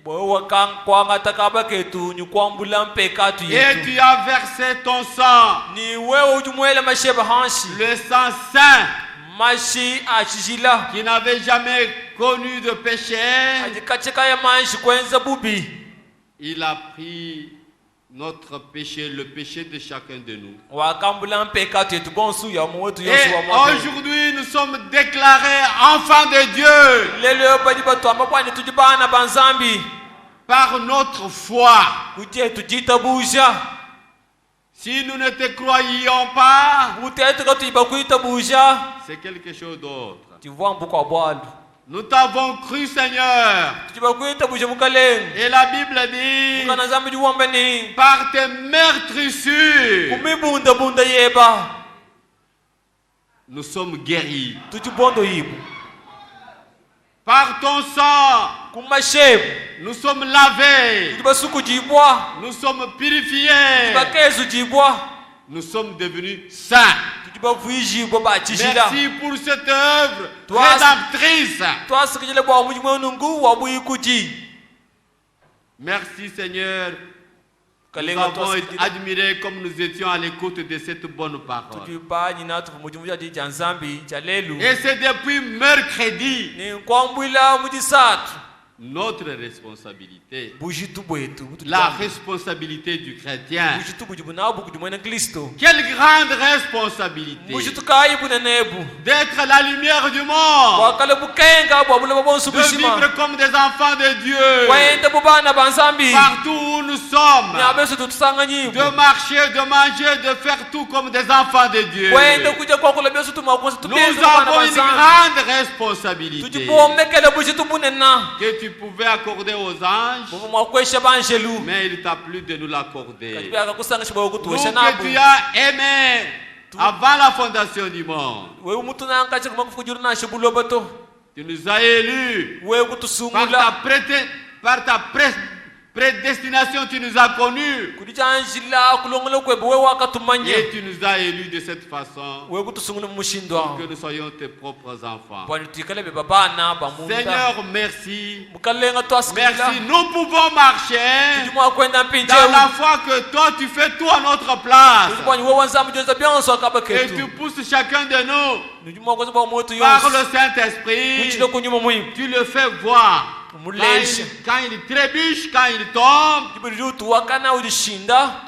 Et tu as versé ton sang, le sang saint, qui n'avait jamais connu de péché. Il a pris notre péché, le péché de chacun de nous. Et aujourd'hui, nous sommes déclarés enfants de Dieu par notre foi. Si nous ne te croyions pas, c'est quelque chose d'autre. Nous t'avons cru, Seigneur. Et la Bible dit, par tes meurtrissures, nous sommes guéris. Par ton sang, nous sommes lavés. Nous sommes purifiés. Nous sommes devenus saints. Merci pour cette œuvre rédemptrice. Merci Seigneur. Nous avons été admirés comme nous étions à l'écoute de cette bonne parole. Et c'est depuis mercredi notre responsabilité, la responsabilité du chrétien. Quelle grande responsabilité d'être la lumière du monde, de vivre comme des enfants de Dieu partout où nous sommes, de marcher, de manger, de faire tout comme des enfants de Dieu. Nous avons une grande responsabilité que tu pouvais accorder aux anges, mais il t'a plu de nous l'accorder. Nous que tu as aimé avant la fondation du monde, tu nous as élus par ta prédestination, tu nous as connus. Et tu nous as élus de cette façon pour que nous soyons tes propres enfants. Seigneur, merci. Merci. Nous pouvons marcher dans la foi que toi, tu fais tout à notre place. Et tu pousses chacun de nous par le Saint-Esprit. Tu le fais voir. Quand il trébuche, quand il tombe,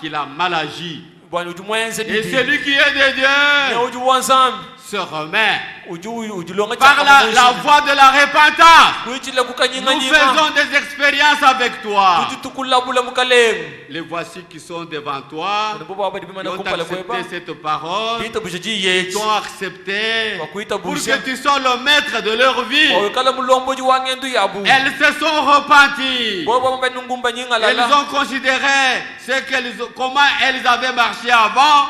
qu'il a mal agi. Et celui qui est de Dieu se remet par la voie de la repentance. Nous faisons des expériences avec toi. Les voici qui sont devant toi, qui ont accepté cette parole, qui t'ont accepté pour que tu sois le maître de leur vie. Elles se sont repenties. Elles ont considéré comment elles avaient marché avant.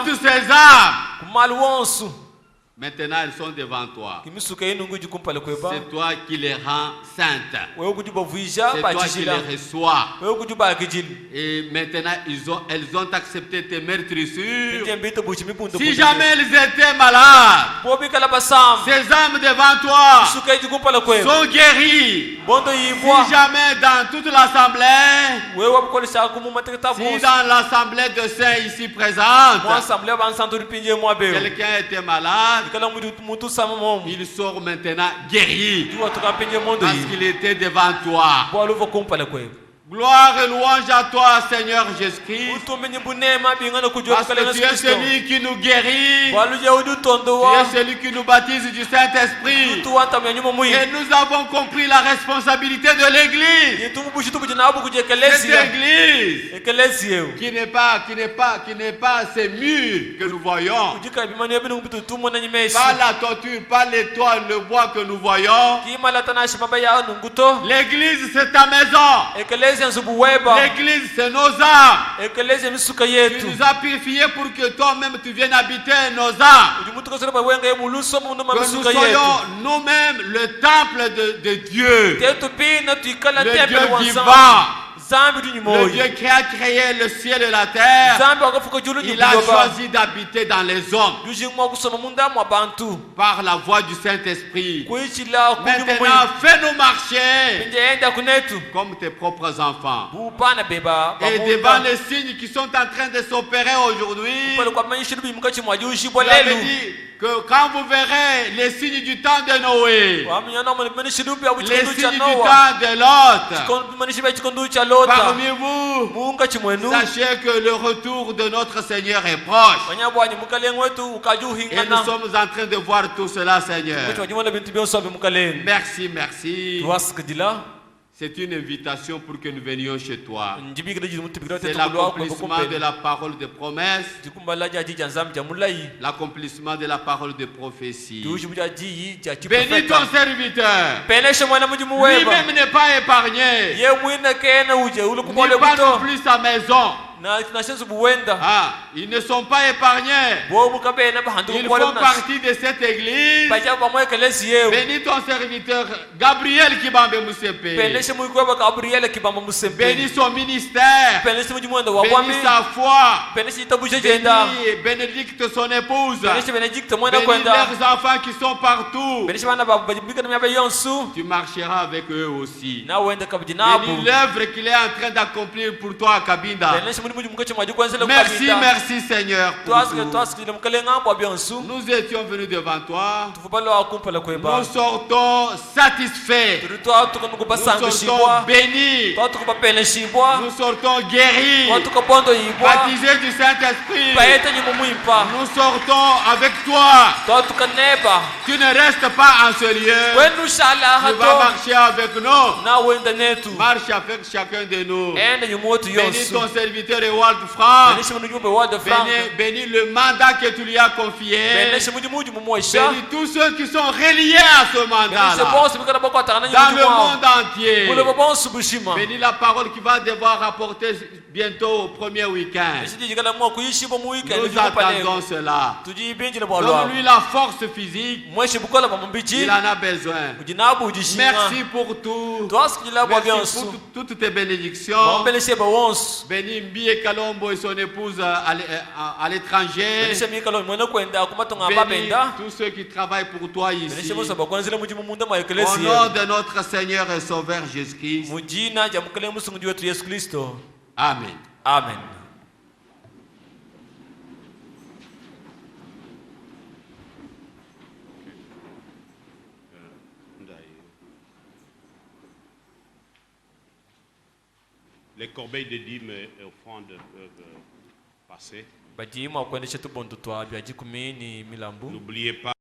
Toutes ces âmes, maintenant elles sont devant toi. C'est toi qui les rends saintes. C'est toi qui les reçois. Et maintenant elles ont accepté tes meurtrissures. Si jamais elles étaient malades, ces âmes devant toi sont guéries. Si jamais dans toute l'assemblée, si dans l'assemblée de saints ici présente, quelqu'un était malade, il sort maintenant guéri parce qu'il était devant toi. Gloire et louange à toi, Seigneur Jésus-Christ. Parce que tu es celui qui nous guérit. Tu es celui qui nous baptise du Saint-Esprit. Et nous avons compris la responsabilité de l'Église. Cette Église qui n'est pas ces murs que nous voyons. Pas la torture, pas l'étoile, le bois que nous voyons. L'Église, c'est ta maison. L'église, c'est nos âmes. Tu nous as purifiés pour que toi-même tu viennes habiter nos âmes. Que nous soyons nous-mêmes le temple de Dieu. Le Dieu vivant. Le Dieu qui a créé le ciel et la terre, il a choisi d'habiter dans les hommes par la voix du Saint-Esprit. Maintenant, fais-nous marcher comme tes propres enfants. Et devant les signes qui sont en train de s'opérer aujourd'hui, il avait dit que quand vous verrez les signes du temps de Noé, les signes du temps de Lot, parmi vous, sachez que le retour de notre Seigneur est proche. Et nous sommes en train de voir tout cela, Seigneur. Merci, merci. C'est une invitation pour que nous venions chez toi. C'est l'accomplissement de la parole de promesse, l'accomplissement de la parole de prophétie. Bénis ton serviteur. Lui-même n'est pas épargné. N'est pas non plus sa maison. Ils ne sont pas épargnés. Ils font partie de cette église. Bénis ton serviteur Gabriel Kibambe Moussepe. Bénis son ministère. Bénis sa foi. Bénédicte son épouse. Bénis leurs enfants qui sont partout. Tu marcheras avec eux aussi. Bénis l'œuvre qu'il est en train d'accomplir pour toi à Kabinda. Merci, merci Seigneur pour tout. Nous étions venus devant toi. Nous sortons satisfaits. Nous sortons bénis. Nous sortons guéris. Baptisés du Saint-Esprit. Nous sortons avec toi. Tu ne restes pas en ce lieu. Tu vas marcher avec nous. Marche avec chacun de nous. Bénis ton serviteur de Walt Frank. Bénis le mandat que tu lui as confié. Bénis tous ceux qui sont reliés à ce mandat dans le monde entier. Bénis la parole qui va devoir rapporter bientôt au premier week-end. Nous attendons cela. Donne-lui la force physique. Il en a besoin. Merci pour tout. Merci pour toutes tes bénédictions. Bénis Mbi et Kalombo et son épouse à l'étranger. Bénis tous ceux qui travaillent pour toi ici. Au nom de notre Seigneur et Sauveur Jésus-Christ. Amen. Amen. Les corbeilles de dîmes et offrandes peuvent passer. N'oubliez pas